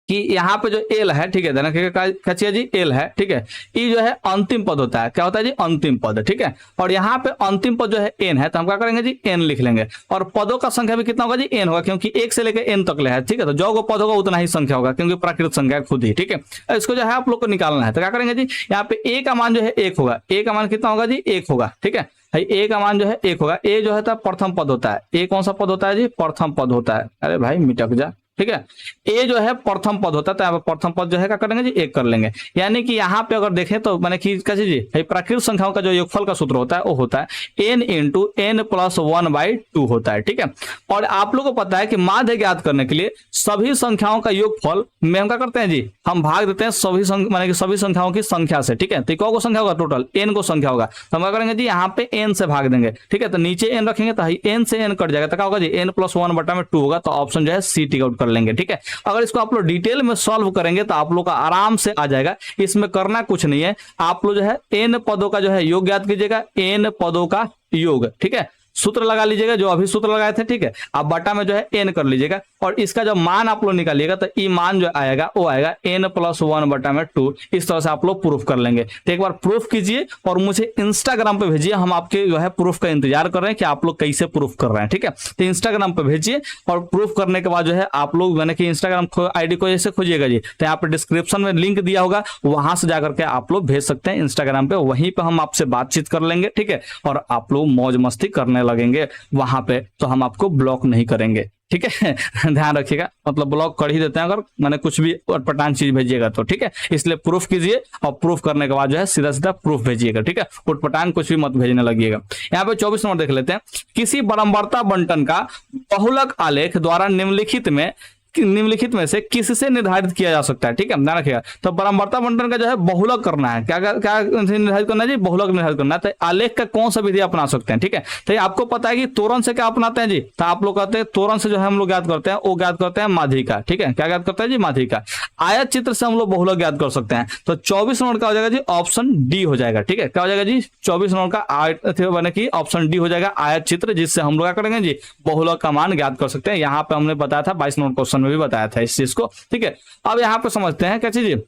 कि यहाँ पे जो एल है, ठीक है, ध्यान रखिएगा, क्या चाहिए जी? एल है, ठीक है। ये जो है अंतिम पद होता है, क्या होता है जी? अंतिम पद, ठीक है। और यहाँ पे अंतिम पद जो है एन है, तो हम क्या करेंगे जी? एन लिख लेंगे। और पदों का संख्या भी कितना होगा जी? एन होगा, क्योंकि 1 से लेकर एन तक ले है, ठीक है। तो जो को पद होगा उतना ही संख्या होगा, क्योंकि प्राकृत संख्या खुद ही, ठीक है। इसको जो है आप लोग को निकालना है, तो क्या करेंगे जी? यहाँ पे ए का मान जो है 1 होगा, ए का मान कितना होगा जी? 1 होगा, ठीक है। ए का मान जो है 1 होगा। ए जो है प्रथम पद होता है। ए कौन सा पद होता है जी? प्रथम पद होता है। अरे भाई मिटक जा, ठीक है। ए जो है प्रथम पद होता है, तो यहाँ पर प्रथम पद जो है क्या करेंगे जी? 1 कर लेंगे। यानी कि यहाँ पे अगर देखें तो मैंने की कैसे जी? प्राकृत संख्याओं का जो योगफल का सूत्र होता है वो होता है n × n + 1/2 होता है, ठीक है। और आप लोगों को पता है कि माध्य ज्ञात करने के लिए सभी संख्याओं का योगफल में हम क्या करते हैं जी? हम भाग देते हैं सभी माने कि सभी संख्याओं की संख्या से, ठीक है। तो कौ को संख्या होगा? टोटल n को संख्या होगा, तो हम क्या करेंगे जी? यहाँ पे n से भाग देंगे, ठीक है। तो नीचे n रखेंगे तो n से n कट जाएगा, तो क्या होगा जी? n + 1/2 होगा। तो ऑप्शन जो है सी टिक आउट कर लेंगे, ठीक है। अगर इसको आप लोग डिटेल में सॉल्व करेंगे तो आप लोग का आराम से आ जाएगा। इसमें करना कुछ नहीं है, आप लोग जो है n पदों का जो है योग ज्ञात कीजिएगा, n पदों का योग, ठीक है। सूत्र लगा लीजिएगा जो अभी सूत्र लगाए थे, ठीक है। आप बटा में जो है n कर लीजिएगा और इसका जो मान आप लोग निकालिएगा तो ई मान जो आएगा वो आएगा n + 1/2। इस तरह से आप लोग प्रूफ कर लेंगे। तो एक बार प्रूफ कीजिए और मुझे इंस्टाग्राम पे भेजिए, हम आपके जो है प्रूफ का इंतजार कर रहे हैं कि आप लोग कैसे प्रूफ कर रहे हैं, ठीक है। तो इंस्टाग्राम पे भेजिए और प्रूफ करने के बाद जो है आप लोग मैंने कि इंस्टाग्राम आईडी को ऐसे खोजिएगा जी, तो यहाँ पे डिस्क्रिप्शन में लिंक दिया होगा, वहां से जाकर के आप लोग भेज सकते हैं इंस्टाग्राम पे। वहीं पे हम आपसे बातचीत कर लेंगे, ठीक है। और आप लोग मौज मस्ती करने लगेंगे वहां पे, तो हम आपको ब्लॉक नहीं करेंगे, ठीक है। ध्यान रखिएगा, मतलब ब्लॉक कर ही देते हैं अगर मैंने कुछ भी पटान चीज भेजिएगा तो, ठीक है। इसलिए प्रूफ कीजिए और प्रूफ करने के बाद जो है सीधा सीधा प्रूफ भेजिएगा, ठीक है। उटपटांग कुछ भी मत भेजने लगिएगा। यहाँ पे 24 नंबर देख लेते हैं। किसी बारंबारता बंटन का बहुलक आलेख द्वारा निम्नलिखित में से किससे निर्धारित किया जा सकता है, ठीक है, ध्यान रखिएगा। तो बारंबारता बंटन का जो है बहुलक करना है, क्या क्या निर्धारित करना है जी? बहुलक निर्धारित करना है। तो आलेख का कौन सा विधि अपना सकते हैं, ठीक है। तो आपको पता है कि तोरण से क्या अपनाते हैं जी? तो आप लोग कहते हैं तोरण से जो है हम लोग ज्ञात करते हैं, वो ज्ञात करते हैं माध्यिका, ठीक है। क्या ज्ञात करते हैं जी? माध्यिका। आयत चित्र से हम लोग बहुलक ज्ञात कर सकते हैं। तो 24 नंबर का हो जाएगा जी ऑप्शन डी हो जाएगा, ठीक है। क्या हो जाएगा जी? 24 नंबर का बने की ऑप्शन डी हो जाएगा, आयत चित्र, जिससे हम लोग क्या करेंगे जी? बहुलक का मान ज्ञात कर सकते हैं। यहाँ पे हमने बताया था 22 नंबर क्वेश्चन में भी बताया था इस चीज को, ठीक है। अब यहाँ पे समझते हैं क्या चीज?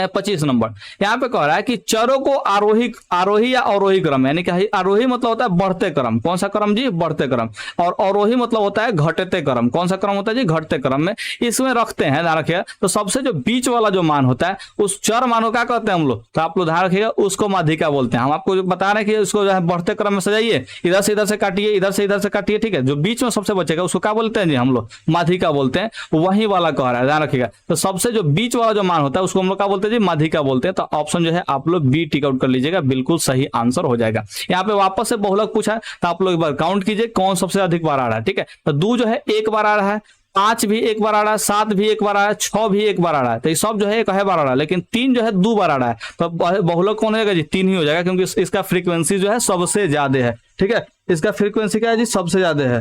25 नंबर यहाँ पे कह रहा है कि चरों को आरोही या अवरोही क्रम, यानी कि आरोही मतलब होता है बढ़ते क्रम। कौन सा क्रम जी? बढ़ते क्रम। और अवरोही मतलब होता है घटते क्रम। कौन सा क्रम होता है जी? घटते क्रम में इसमें रखते हैं, ध्यान रखिएगा। तो सबसे जो बीच वाला जो मान होता है उस चर मानों का कहते हैं हम लोग, तो आप लोग ध्यान रखिएगा, उसको माध्यिका बोलते हैं। हम आपको बता रहे हैं कि उसको जो है बढ़ते क्रम में सजाइए, इधर से काटिए, इधर से काटिए, ठीक है। जो बीच में सबसे बचेगा उसको क्या बोलते हैं जी? हम लोग माध्यिका बोलते हैं। वही वाला कह रहा है, ध्यान रखिएगा। तो सबसे जो बीच वाला जो मान होता है उसको हम लोग क्या बोलते हैं जी? माध्यिका बोलते हैं। तो ऑप्शन जो है आप लोग बी टिक आउट कर लीजिएगा, बिल्कुल सही आंसर हो जाएगा। यहाँ पे वापस से बहुलक पूछा है, तो आप लोग एक बार काउंट कीजिए कौन सबसे अधिक बार आ रहा है, ठीक है। तो 2 जो है 1 बार आ रहा है, 5 भी 1 बार आ रहा है, 7 भी 1 बार आ रहा है, 6 भी 1 बार आ रहा है। तो ये सब जो है 1 बार आ रहा है, लेकिन 3 जो है 2 बार आ रहा है। तो बहुलक कौन होगा जी? 3 ही हो जाएगा, क्योंकि इसका फ्रीक्वेंसी जो है सबसे ज्यादा है, ठीक है। इसका फ्रीक्वेंसी क्या है जी? सबसे ज्यादा है।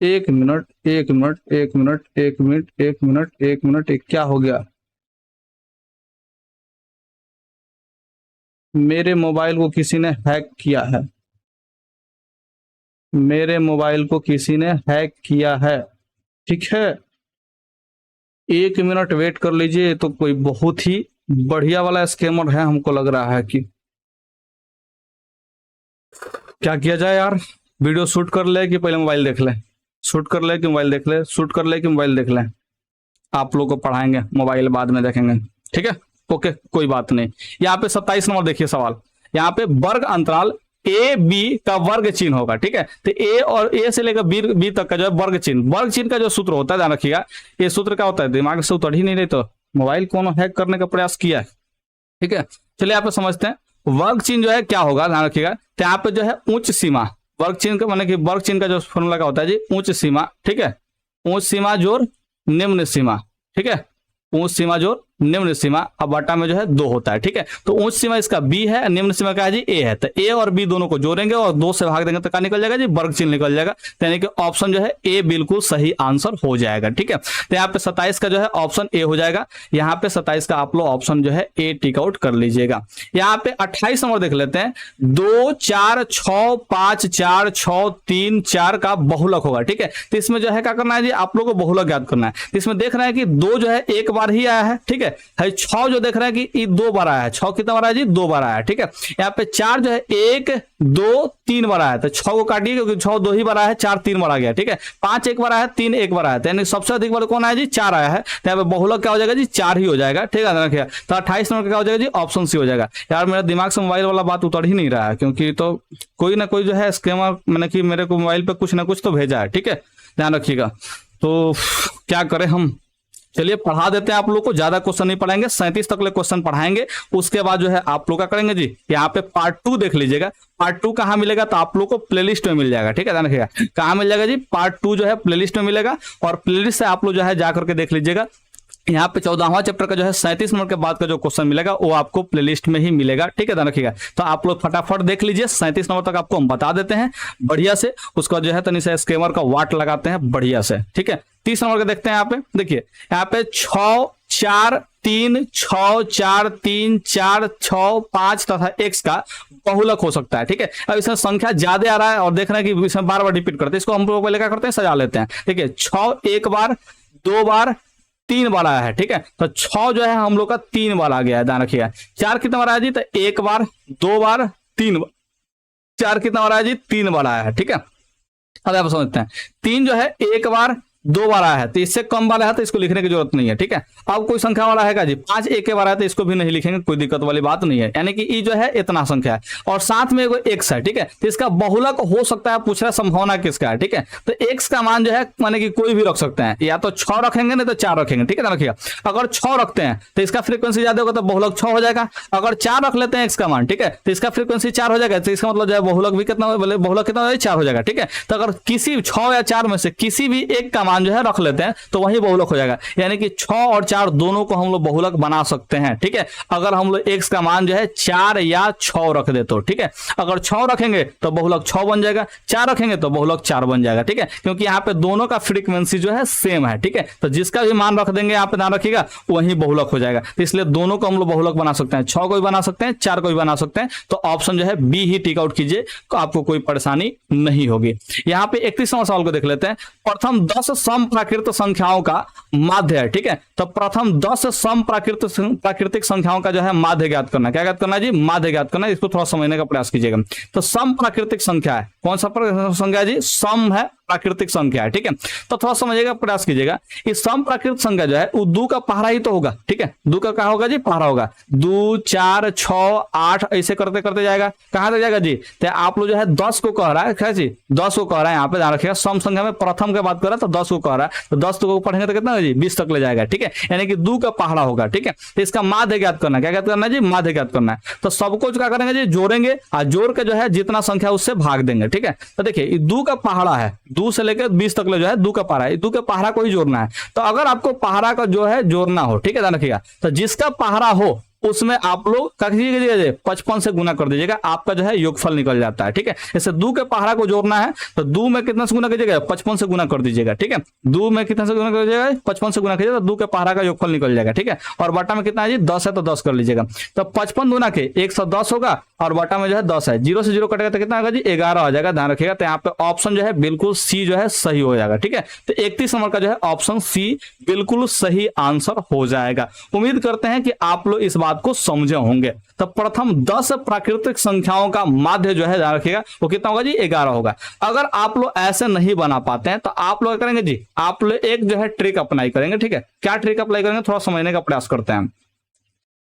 1 minute 1 minute 1 minute 1 minute 1 minute 1 minute, क्या हो गया? मेरे मोबाइल को किसी ने हैक किया है, मेरे मोबाइल को किसी ने हैक किया है। ठीक है, 1 मिनट वेट कर लीजिए, तो कोई बहुत ही बढ़िया वाला स्कैमर है हमको लग रहा है कि क्या किया जाए यार, वीडियो शूट कर ले कि पहले मोबाइल देख ले, शूट कर ले कि मोबाइल देख ले, शूट कर ले कि मोबाइल देख ले। आप लोग को पढ़ाएंगे, मोबाइल बाद में देखेंगे। ठीक है, ओके, कोई बात नहीं। यहाँ पे 27 नंबर देखिए सवाल, यहाँ पे वर्ग अंतराल ए बी का वर्ग चिन्ह होगा। ठीक है, तो ए और ए से लेकर बी तक का जो है वर्ग चिन्ह का जो सूत्र होता है, ध्यान रखिएगा। ये सूत्र क्या होता है, दिमाग से उतर ही नहीं रही तो मोबाइल कौन हैक करने का प्रयास किया है। ठीक है, चलिए यहाँ पे समझते हैं। वर्ग चिन्ह जो है क्या होगा, ध्यान रखिएगा। तो यहाँ पे जो है उच्च सीमा, वर्ग चिन्ह का माने कि वर्ग चिन्ह का जो फॉर्मूला का होता है जी, उच्च सीमा। ठीक है, उच्च सीमा जोड़ निम्न सीमा। ठीक है, उच्च सीमा जोड़ निम्न सीमा, अब बटा में जो है 2 होता है। ठीक है, तो उच्च सीमा इसका बी है, निम्न सीमा का है जी ए है। तो ए और बी दोनों को जोड़ेंगे और 2 से भाग देंगे तो क्या निकल जाएगा जी, वर्ग चिन्ह निकल जाएगा। यानी कि ऑप्शन जो है ए बिल्कुल सही आंसर हो जाएगा। ठीक है, तो यहाँ पे 27 का जो है ऑप्शन ए हो जाएगा। यहाँ पे 27 का आप लोग ऑप्शन जो है ए टिक आउट कर लीजिएगा। यहाँ पे 28 नंबर देख लेते हैं। 2 4 6 5 4 6 3 4 का बहुलक होगा। ठीक है, तो इसमें जो है क्या करना है जी, आप लोग को बहुलक याद करना है। तो इसमें देख रहे हैं कि 2 जो है एक बार ही आया है। ठीक है, 6 जो देख रहे हैं कि ये 2 बार आया है। 6 कितना बार आया जी, 2 बार आया है। ठीक है, यहाँ पे 4 जो है 1 2 3 बार आया है। तो 6 को काटिए क्योंकि 6 2 ही बार आया है, 4 3 बार आ गया। ठीक है, 5 एक बार आया है, 3 एक बार आया है, यानी सबसे अधिक बार कौन आया जी, 4 आया है। तो यहाँ पे बहुलक क्या हो जाएगा जी, 4 ही हो जाएगा। ठीक है, रखिएगा। तो 28 नंबर क्या हो जाएगा जी, ऑप्शन सी हो जाएगा। यार मेरा दिमाग से मोबाइल वाला बात उतर ही नहीं रहा है, क्योंकि तो कोई ना कोई जो है स्कैमर मैंने कि मेरे को मोबाइल पे कुछ ना कुछ तो भेजा है। ठीक है, ध्यान रखिएगा। तो क्या करें हम, चलिए पढ़ा देते हैं आप लोग को, ज्यादा क्वेश्चन नहीं पढ़ाएंगे, 37 तक ले क्वेश्चन पढ़ाएंगे। उसके बाद जो है आप लोग क्या करेंगे जी, यहाँ पे पार्ट 2 देख लीजिएगा। पार्ट 2 कहाँ मिलेगा, तो आप लोग को प्लेलिस्ट में मिल जाएगा। ठीक है, ध्यान रखिएगा, कहाँ मिल जाएगा जी, पार्ट 2 जो है प्लेलिस्ट में मिलेगा। और प्लेलिस्ट से आप लोग जो है जाकर के देख लीजिएगा। यहाँ पे 14वां चैप्टर का जो है 37 नंबर के बाद का जो क्वेश्चन मिलेगा वो आपको प्लेलिस्ट में ही मिलेगा। ठीक है, ध्यान रखिएगा। तो आप लोग फटाफट देख लीजिए, 37 नंबर तक आपको हम बता देते हैं बढ़िया से। उसका जो है तनी से स्कैमर का वाट लगाते हैं बढ़िया से। ठीक है, 30 नंबर का देखते हैं। यहाँ पे देखिए, यहाँ पे 6 4 3 6 4 3 4 6 5 तथा x का बहुलक हो सकता है। ठीक है, अब इसमें संख्या ज्यादा आ रहा है और देख रहे हैं कि इसमें बार बार रिपीट करते हैं, इसको हम लोग पहले क्या करते हैं, सजा लेते हैं। देखिए, 6 एक बार 2 बार 3 बार आया है। ठीक है, तो 6 जो है हम लोग का 3 बार आ गया है, ध्यान रखिएगा। 4 कितना बार आया जी, तो 1 बार 2 बार 3 बार। 4 कितना बार आया जी, 3 बार आया है। ठीक है, अब आप समझते हैं 3 जो है 1 बार 2 बार आया है, तो इससे कम वाला है तो इसको लिखने की जरूरत नहीं है। ठीक है, अब कोई संख्या वाला है जी, 5 एक के बार आया तो इसको भी नहीं लिखेंगे, कोई दिक्कत वाली बात नहीं है। यानी कि ई जो है इतना संख्या है और साथ में एगो एक्स है। ठीक है, तो इसका बहुलक हो सकता है, पूछ रहा संभावना किसका है। ठीक है, तो एक्स का मान जो है माने कि कोई भी रख सकते हैं, या तो 6 रखेंगे नहीं तो 4 रखेंगे। ठीक है, रखिएगा। अगर 6 रखते हैं तो इसका फ्रीक्वेंसी ज्यादा होगा तो बहुलक 6 हो जाएगा। अगर 4 रख लेते हैं एक्स का मान, ठीक है, तो इसका फ्रीक्वेंसी 4 हो जाएगा। तो इसका मतलब जो है बहुलक भी कितना, बहुलक कितना 4 हो जाएगा। ठीक है, तो अगर किसी 6 या 4 में से किसी भी एक का मान जो है रख लेते हैं तो वही बहुलक हो जाएगा। यानी कि 6 और 4 दोनों को हम लोग बहुलक बना सकते हैं। ठीक है, अगर हम लोग x का मान जो है 4 या 6 रख दे तो। ठीक है, अगर 6 रखेंगे तो बहुलक 6 बन जाएगा, 4 रखेंगे तो बहुलक 4 बन जाएगा। ठीक है, क्योंकि यहाँ पे दोनों का फ्रीक्वेंसी जो है सेम है। ठीक है, तो जिसका भी मान रख देंगे यहाँ पे ध्यान रखिएगा वही बहुलक हो जाएगा। तो इसलिए दोनों को हम लोग बहुलक बना सकते हैं, 6 को भी बना सकते हैं, 4 को भी बना सकते हैं। तो ऑप्शन जो है बी ही टिक आउट कीजिए, तो आपको कोई परेशानी नहीं होगी। यहाँ पे 31वां सवाल को देख लेते हैं। प्रथम 10 समप्राकृत संख्याओं का माध्य है। ठीक है, तो प्रथम 10 समप्राकृतिक संख्याओं का जो है माध्य ज्ञात करना है। क्या ज्ञात करना है जी, माध्य ज्ञात करना है। इसको थोड़ा समझने का प्रयास कीजिएगा। तो समप्राकृतिक संख्या है, कौन सा संख्या है जी, सम है, प्राकृतिक संख्या है। ठीक है, तो थोड़ा समझिएगा, प्रयास कीजिएगा। इस समप्राकृतिक संख्या जो है वो 2 का पहाड़ा ही तो होगा। ठीक है, 2 का क्या होगा जी, पहाड़ा होगा। 2 4 6 8 ऐसे करते करते जाएगा, कहां तक जाएगा जी, तो आप लोग जो है 10 को कह रहा है, क्या जी 10 को कह रहा है। यहाँ पे ध्यान रखिएगा, सम संख्या में प्रथम के बात कर रहा है तो 10 को कह रहा है, तो 10 को पढ़ेंगे तो कितना है जी, 20 तक ले जाएगा। ठीक है, यानी कि 2 का पहाड़ा होगा। ठीक है, तो इसका माध्य ज्ञात करना है। क्या ज्ञात करना है जी, माध्य ज्ञात करना है। तो सबको क्या करेंगे जी, जोड़ेंगे और जोड़ के जो है जितना संख्या उससे भाग देंगे। ठीक है, तो देखिए 2 का पहाड़ा है, 2 से लेकर 20 तक ले जो है 2 का पहाड़ा है, 2 के पहाड़ा को ही जोड़ना है। तो अगर आपको पहाड़ा का जो है जोड़ना हो, ठीक है, ध्यान रखिएगा, तो जिसका पहाड़ा हो उसमें आप लोग क्या कीजिएगा, 55 से गुना कर दीजिएगा, आपका जो है योगफल निकल जाता है। ठीक है, जैसे 2 के पहाड़ा को जोड़ना है तो 2 में कितना से गुना कीजिएगा, 55 से गुना कर दीजिएगा। ठीक है, 2 में कितना से गुना कर दीजिएगा, 55 से गुना कीजिएगा तो 2 के पहाड़ा का योगफल निकल जाएगा। ठीक है, और बटा में कितना है जी, 10 है तो 10 कर लीजिएगा। तो 55 गुना के 110 होगा और बटा में जो है 10 है, 0 से 0 कटेगा तो कितना होगा जी, 11 आ जाएगा। ध्यान रखिएगा, तो यहाँ पे ऑप्शन जो है बिल्कुल सी जो है सही हो जाएगा। ठीक है, तो 31 नंबर का जो है ऑप्शन सी बिल्कुल सही आंसर हो जाएगा। उम्मीद करते हैं कि आप लोग इस बात को समझे होंगे। तो प्रथम 10 प्राकृतिक संख्याओं का माध्य जो है ध्यान रखिएगा वो कितना होगा जी, 11 होगा। अगर आप लोग ऐसे नहीं बना पाते हैं तो आप लोग करेंगे जी, आप लोग एक जो है ट्रिक अप्लाई करेंगे। ठीक है, क्या ट्रिक अप्लाई करेंगे, थोड़ा समझने का प्रयास करते हैं।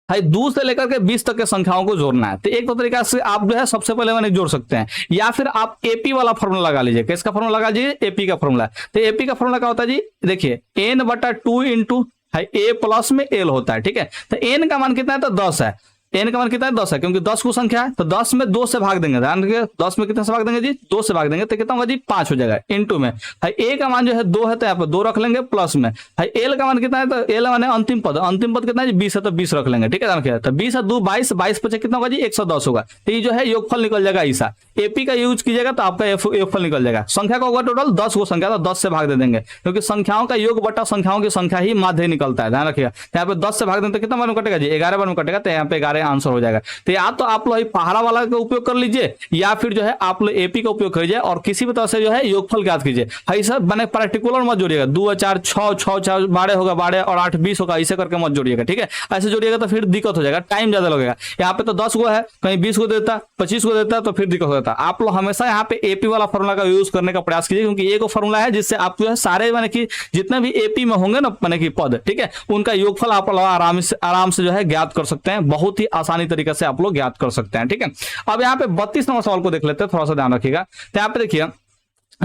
भाई 2 से लेकर के 20 तक के संख्याओं को जोड़ना है तो एक तो तरीका से आप जो है सबसे पहले मैंने जोड़ सकते हैं, या फिर आप एपी वाला फॉर्मूला लगा लीजिए। किसका फॉर्मूला लगा लीजिए, एपी का फॉर्मूला। तो एपी का फॉर्मूला क्या होता है जी, देखिए n/2 इंटू ए प्लस में एल होता है। ठीक है, तो एन का मान कितना है, तो 10 है। एन का मान कितना है, 10 है, क्योंकि 10 को संख्या है तो 10 में 2 से भाग देंगे। ध्यान रखिए, 10 में कितने से भाग देंगे जी, 2 से भाग देंगे तो कितना होगा जी, 5 हो जाएगा। इनटू में भाई ए का मान जो है 2 है तो यहाँ पे 2 रख लेंगे, प्लस में भाई एल का मान कितना है, तो एल मान अंतिम पद कितना है जी, 20 है तो 20 रख लेंगे। ठीक है, ध्यान रखिए, तो 20 है 2 22, 22 पचे कितना होगा जी, 110 होगा। तो ये जो है योगफल निकल जाएगा ऐसा। एपी का यूज कीजिएगा तो आपका योगफल निकल जाएगा। संख्या का होगा टोटल 10 को संख्या, तो 10 से भाग दे देंगे, क्योंकि संख्याओं का योग बटा संख्याओं की संख्या ही माध्य निकलता है। ध्यान रखिएगा, यहाँ पे 10 से भाग देंगे तो कितना बार में कटेगा जी, 11 बार में कटेगा, तो यहाँ पे 11 आंसर हो जाएगा। तो या तो आप लोग पहाड़ा वाला का उपयोग कर लीजिए, या फिर जो है आप लोग एपी का उपयोग करिए और किसी भी तरह से जो है योगफल ज्ञात कीजिए। भाई सर बने पर्टिकुलर मत जोड़िएगा, 2 4 6 6 4 12 होगा 12 और 8 20 होगा, ऐसे करके मत जोड़िएगा। ठीक है, ऐसे जोड़िएगा तो फिर दिक्कत हो जाएगा, टाइम ज्यादा लगेगा। यहाँ पे तो 10 को है, कहीं 20 को देता, 25 को देता, तो फिर दिक्कत होता है। आप लोग हमेशा यहाँ पे एपी वाला फॉर्मूला का यूज करने का प्रयास कीजिए, क्योंकि एक फॉर्मूला है जिससे आप जो है सारे माने कि जितने भी एपी में होंगे ना माने कि पद, ठीक है, उनका योगफल आप लोग आराम से जो है ज्ञात कर सकते हैं, बहुत ही आसानी तरीके से आप लोग ज्ञात कर सकते हैं। ठीक है, अब यहाँ पे 32 नंबर सवाल को देख लेते हैं, थोड़ा सा ध्यान रखिएगा। तो यहाँ पे देखिए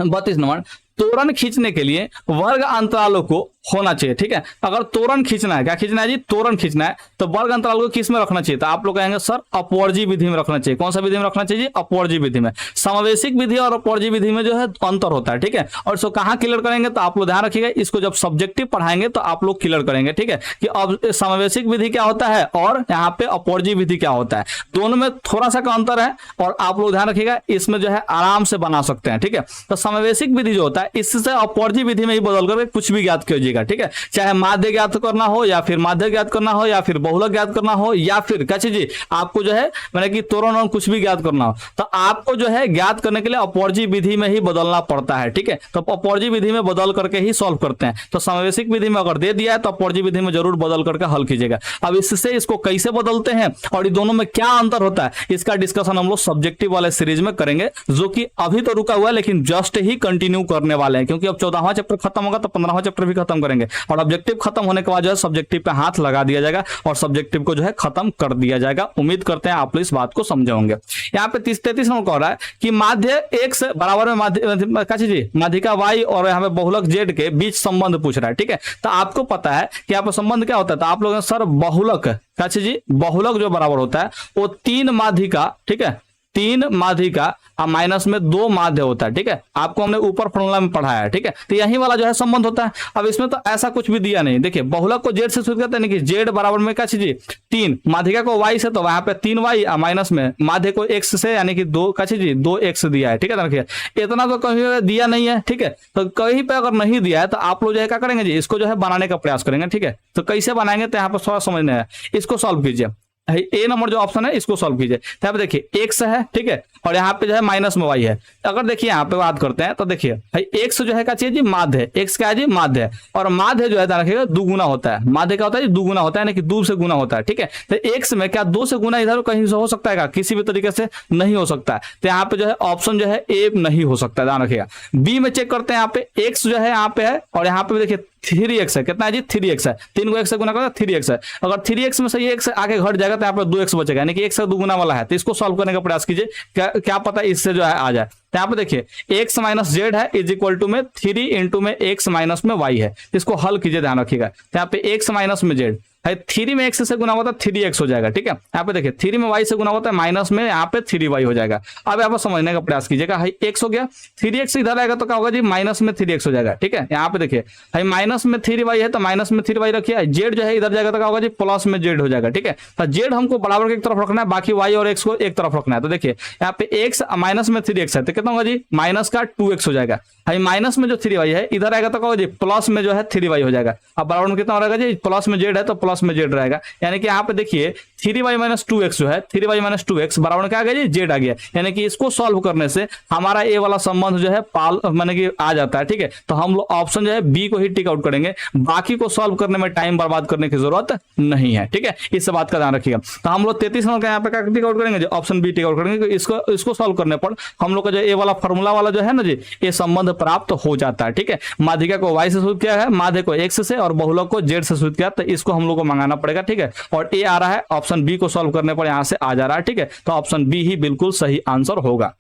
32 नंबर, तोरण खींचने के लिए वर्ग अंतरालों को होना चाहिए। ठीक है, अगर तोरण खींचना है, क्या खींचना है जी, तोरण खींचना है, तो वर्ग अंतराल को किस में रखना चाहिए, तो आप लोग कहेंगे सर अपवर्जी विधि में रखना चाहिए। कौन सा विधि में रखना चाहिए, अपवर्जी विधि में। समावेशिक विधि और अपवर्जी विधि में जो है अंतर होता है। ठीक है, और इसको कहाँ क्लियर करेंगे, तो आप लोग ध्यान रखिएगा, इसको जब सब्जेक्टिव पढ़ाएंगे तो आप लोग क्लियर करेंगे। ठीक है, कि अब समावेशिक विधि क्या होता है और यहाँ पे अपवर्जी विधि क्या होता है, दोनों में थोड़ा सा का अंतर है, और आप लोग ध्यान रखिएगा इसमें जो है आराम से बना सकते हैं। ठीक है, तो समावेशिक विधि जो होता है इससे अपवर्जी विधि में ही बदल करके कुछ भी ज्ञात कीजिएगा। ठीक है, चाहे माध्य ज्ञात करना हो, या फिर माध्य ज्ञात करना हो, या फिर बहुलक ज्ञात करना हो, या फिर क्या चीज आपको जो है मैंने कि तोरण और कुछ भी ज्ञात करना हो, तो आपको जो है ज्ञात करने के लिए अपवर्जी विधि में ही बदलना पड़ता है। ठीक है, तो अपवर्जी विधि में बदल करके ही सॉल्व करते हैं। तो समावेशिक विधि में अगर दे दिया है तो अपवर्जी विधि में जरूर बदल करके हल कीजिएगा। अब इससे इसको कैसे बदलते हैं और ये दोनों में क्या अंतर होता है, इसका डिस्कशन हम लोग सब्जेक्टिव वाले सीरीज में करेंगे, जो कि अभी तो रुका हुआ है लेकिन जस्ट ही कंटिन्यू करने वाले हैं, क्योंकि अब 14वां चैप्टर खत्म होगा तो 15वां चैप्टर भी खत्म करेंगे, और ऑब्जेक्टिव खत्म होने के बाद जो है सब्जेक्टिव पे हाथ लगा दिया जाएगा और सब्जेक्टिव को जो है खत्म कर दिया जाएगा। उम्मीद करते हैं आप लोग इस बात को समझे होंगे। यहाँ पे 33 नंबर कह रहा है कि माध्य x बराबर में क्या चीज, माध्यिका y और यहाँ पे बहुलक z के बीच संबंध पूछ रहा है। ठीक है, तो आपको पता है कि यहाँ पे संबंध क्या होता है, तो आप लोग सर बहुलक क्या चीज, बहुलक जो बराबर होता है वो 3 माध्यिका, ठीक है, 3 माध्यिका माइनस में 2 माध्य होता है। ठीक है, आपको हमने ऊपर फॉर्मूला में पढ़ाया है। ठीक है, तो यही वाला जो है संबंध होता है। अब इसमें तो ऐसा कुछ भी दिया नहीं, देखिए बहुलक को जेड से सूचित करते हैं कि जेड बराबर में क्या चीज 3, माध्यिका को वाई से, तो वहां पे 3y माइनस में माध्य को x से यानी कि 2 का चीज 2x दिया है। ठीक है, देखिए इतना तो कहीं दिया नहीं है। ठीक है, तो कहीं पे अगर नहीं दिया है तो आप लोग जो है क्या करेंगे जी, इसको जो है बनाने का प्रयास करेंगे। ठीक है, तो कैसे बनाएंगे तो यहाँ पर थोड़ा समझना है, इसको सॉल्व कीजिए। ए नंबर जो ऑप्शन है इसको सॉल्व कीजिए। तो यहाँ पे देखिए x है, ठीक है, और यहाँ पे जो है माइनस में y है। अगर देखिए यहाँ पे बात करते हैं तो देखिए भाई x जो है क्या चाहिए जी, माध्य है। x क्या है जी, माध्य है, और माध्य जो है ध्यान रखिएगा दुगुना होता है। माध्य क्या होता है जी, दुगुना होता है, यानी कि 2 से गुना होता है। ठीक है, तो x में क्या 2 से गुना इधर कहीं से हो सकता है क्या, किसी भी तरीके से नहीं हो सकता है। तो यहाँ पे जो है ऑप्शन जो है ए नहीं हो सकता है, ध्यान रखिएगा। बी में चेक करते हैं, यहाँ पे x जो है यहाँ पे है, और यहाँ पे देखिए 3x है, कितना है जी 3x है, 3 को x से गुना करें 3x है। अगर 3x में से ये x आगे घट जाएगा तो यहाँ पे 2x बचेगा, यानी कि x से दुगुना वाला है। तो इसको सॉल्व करने का प्रयास कीजिए, क्या पता इससे जो है आ जाए। तो यहाँ पे देखिए x माइनस जेड है इज इक्वल टू में 3 इंटू में x माइनस में y है। इसको हल कीजिए, ध्यान रखिएगा। तो यहाँ पे x माइनस में जेड, है 3 में x से गुना होता है 3x हो जाएगा। ठीक है, यहाँ पे देखिए 3 में y से गुना होता है माइनस में यहाँ पे 3y हो जाएगा। अब यहाँ पर समझने का प्रयास कीजिएगा, है x हो गया, 3x इधर आएगा तो क्या होगा जी माइनस में 3x हो जाएगा। ठीक है, यहाँ पे देखिए है माइनस में 3y है तो माइनस में 3y रखिए, z जो है इधर जाएगा तो क्या होगा जी प्लस में z हो जाएगा। ठीक है, तो z हमको बराबर की एक तरफ रखना है, बाकी y और x को एक तरफ रखना है। तो देखिए यहाँ पे x माइनस में 3x है तो कितना होगा जी माइनस का 2x हो जाएगा। है माइनस में जो 3y है इधर आएगा तो क्या होगा जी प्लस में जो है 3y हो जाएगा। अब बराबर में कितना रहेगा जी प्लस में z है तो प्लस में z रहेगा, यानी कि यहाँ पे देखिए 3y माइनस 2x जो है 3y माइनस 2x बराबर में क्या आ गया जी z आ गया, यानी कि इसको सॉल्व करने से हमारा ए वाला संबंध जो है पाल माने कि आ जाता है। ठीक है, तो हम लोग ऑप्शन जो है बी को ही टिक आउट करेंगे, बाकी को सॉल्व करने में टाइम बर्बाद करने की जरूरत नहीं है। ठीक है, इस बात का ध्यान रखिएगा। तो हम लोग 33 नंबर का यहाँ पे टिक आउट करेंगे, ऑप्शन बी टिक आउट करेंगे। इसको सॉल्व करने पर हम लोग का जो ए वाला फॉर्मूला वाला जो है ना जी ये संबंध प्राप्त हो जाता है। ठीक है, माध्यिका को y से सूचित किया है, माध्य को x से और बहुलक को z से सूचित किया, तो इसको हम लोग को मंगाना पड़ेगा। ठीक है, और ए आ रहा है, ऑप्शन बी को सॉल्व करने पर यहां से आ जा रहा है। ठीक है, तो ऑप्शन बी ही बिल्कुल सही आंसर होगा।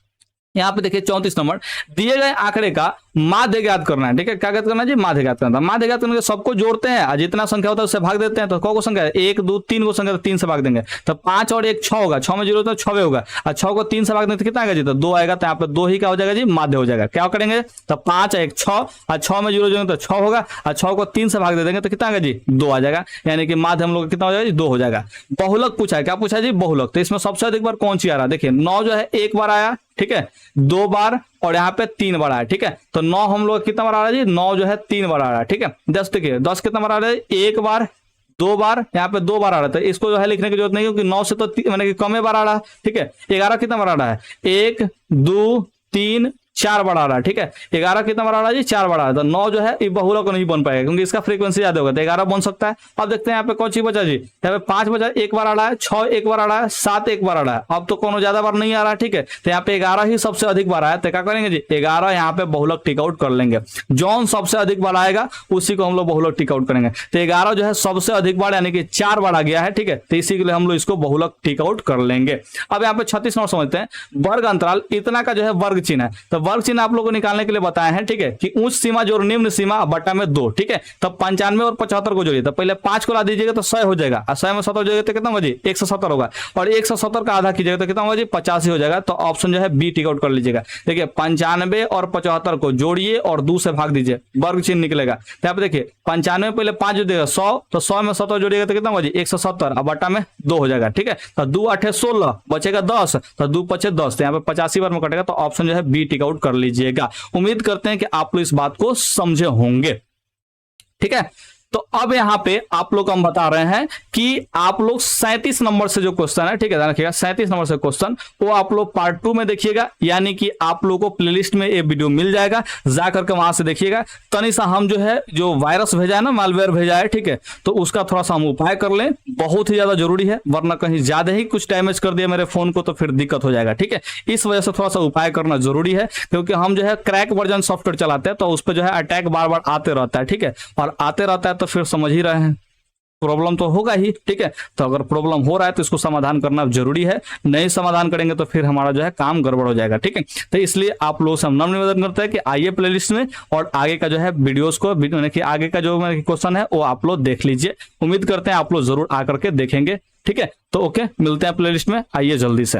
यहाँ पे देखिए 34 नंबर, दिए गए आंकड़े का माध्य ज्ञात करना है। ठीक है, क्या ज्ञात करना है जी माध्य ज्ञात करना है। माध्य ज्ञात करने के सबको जोड़ते हैं, जितना संख्या होता है उससे भाग देते हैं। तो कौ को संख्या है 1 2 3 को संख्या 3 से भाग देंगे तो 5 और 1 6 होगा, 6 में 0 तो 6 होगा, और 6 को 3 से भाग देंगे तो कितना आएगा जी तो 2 आएगा। तो यहाँ पे 2 ही क्या हो जाएगा जी माध्य हो जाएगा। क्या करेंगे तो 5 1 6 और 6 में 0 तो 6 होगा, और 6 को 3 से भाग दे देंगे तो कितना आएगा जी 2 आ जाएगा, यानी कि माध्य हम लोग कितना हो जाएगा जी 2 हो जाएगा। बहुलक पूछा है, क्या पूछा है जी बहुलक, तो इसमें सबसे अधिक बार कौन सी आ रहा है, देखिए 9 जो है एक बार आया, ठीक है 2 बार, और यहाँ पे 3 बार आया। ठीक है, तो 9 हम लोग कितना बार आ रहा है जी 9 जो है 3 बार आ रहा है। ठीक है, 10 देखिए 10 कितना बार आ रहा है 1 बार 2 बार, यहाँ पे 2 बार आ रहा है, तो इसको जो है लिखने की जरूरत नहीं क्योंकि 9 से तो मैंने कि कम बार आ रहा है। ठीक है, 11 कितना बार आ रहा है 1 2 3 4 बार आ रहा है। ठीक है, 11 कितना बार आ रहा है जी 4 बार आ रहा है, तो 9 जो है ये बहुलक नहीं बन पाएगा क्योंकि इसका फ्रीक्वेंसी ज्यादा होगा, तो 11 बन सकता है। अब देखते हैं यहाँ पे कौन सी बचा जी, यहाँ पे 5 बचा, 1 बार आ रहा है, 6 1 बार आ रहा है, 7 1 बार आ रहा है, अब तो कोनो ज्यादा बार नहीं आ रहा है। ठीक है, तो यहाँ पे 11 ही सबसे अधिक बार आया, तो क्या करेंगे जी 11 यहाँ पे बहुलक टिक आउट कर लेंगे। जौन सबसे अधिक बार आएगा उसी को हम लोग बहुलक टिक आउट करेंगे। तो 11 जो है सबसे अधिक बार यानी कि 4 बार आ गया है। ठीक है, तो इसी के लिए हम लोग इसको बहुलक टिक आउट कर लेंगे। अब यहाँ पे 36 नंबर समझते हैं, वर्ग अंतराल इतना का जो है वर्ग चिन्ह है, तो वर्ग चिन्ह आप लोगों को निकालने के लिए बताया है। ठीक है, कि उच्च सीमा जोड़ निम्न सीमा बटा में 2। ठीक है, तब 95 और 75 को जोड़िए, तो पहले 5 को ला दीजिएगा तो 100 हो जाएगा, और 100 में 70 जोड़िए तो कितना होगा जी 170 होगा, और 170 का आधा कीजिएगा तो कितना होगा जी 85 हो जाएगा। तो ऑप्शन जो है बी टिक आउट कर लीजिएगा। देखिए 95 और 75 को जोड़िए और 2 से भाग दीजिए, वर्ग चिन्ह निकलेगा। तो यहाँ पे देखिए 95 पहले 5 जो देगा 100, तो 100 में 70 जोड़िएगा तो कितना होगा जी 170, और बटा में 2 हो जाएगा। ठीक है, तो 2 8 16 बचेगा 10, तो 2 5 10, तो यहाँ पे 85 बार में कटेगा, तो ऑप्शन जो है बी टिक आउट कर लीजिएगा। उम्मीद करते हैं कि आप लोग इस बात को समझे होंगे। ठीक है, तो अब यहां पे आप लोग हम बता रहे हैं कि आप लोग 37 नंबर से जो क्वेश्चन है, ठीक है ध्यान रखिएगा, 37 नंबर से क्वेश्चन वो आप लोग पार्ट 2 में देखिएगा, यानी कि आप लोगों को प्लेलिस्ट में ये वीडियो मिल जाएगा, जाकर के वहां से देखिएगा। तनी सा हम जो है जो वायरस भेजा है ना, मालवेयर भेजा है, ठीक है, तो उसका थोड़ा सा हम उपाय कर लें, बहुत ही ज्यादा जरूरी है, वरना कहीं ज्यादा ही कुछ डैमेज कर दिया मेरे फोन को तो फिर दिक्कत हो जाएगा। ठीक है, इस वजह से थोड़ा सा उपाय करना जरूरी है, क्योंकि हम जो है क्रैक वर्जन सॉफ्टवेयर चलाते हैं तो उस पर जो है अटैक बार बार आते रहता है। ठीक है, और आते रहता है तो फिर समझ ही रहे हैं प्रॉब्लम तो होगा ही। ठीक है, तो अगर प्रॉब्लम हो रहा है तो इसको समाधान करना जरूरी है, नहीं समाधान करेंगे तो फिर हमारा जो है काम गड़बड़ हो जाएगा। ठीक है, तो इसलिए आप लोगों से हम नम्र निवेदन करते हैं कि आइए प्लेलिस्ट में और आगे का जो है वीडियोस को आगे का जो क्वेश्चन है वो आप लोग देख लीजिए। उम्मीद करते हैं आप लोग जरूर आकर के देखेंगे। ठीक है, तो ओके, मिलते हैं प्लेलिस्ट में, आइए जल्दी से।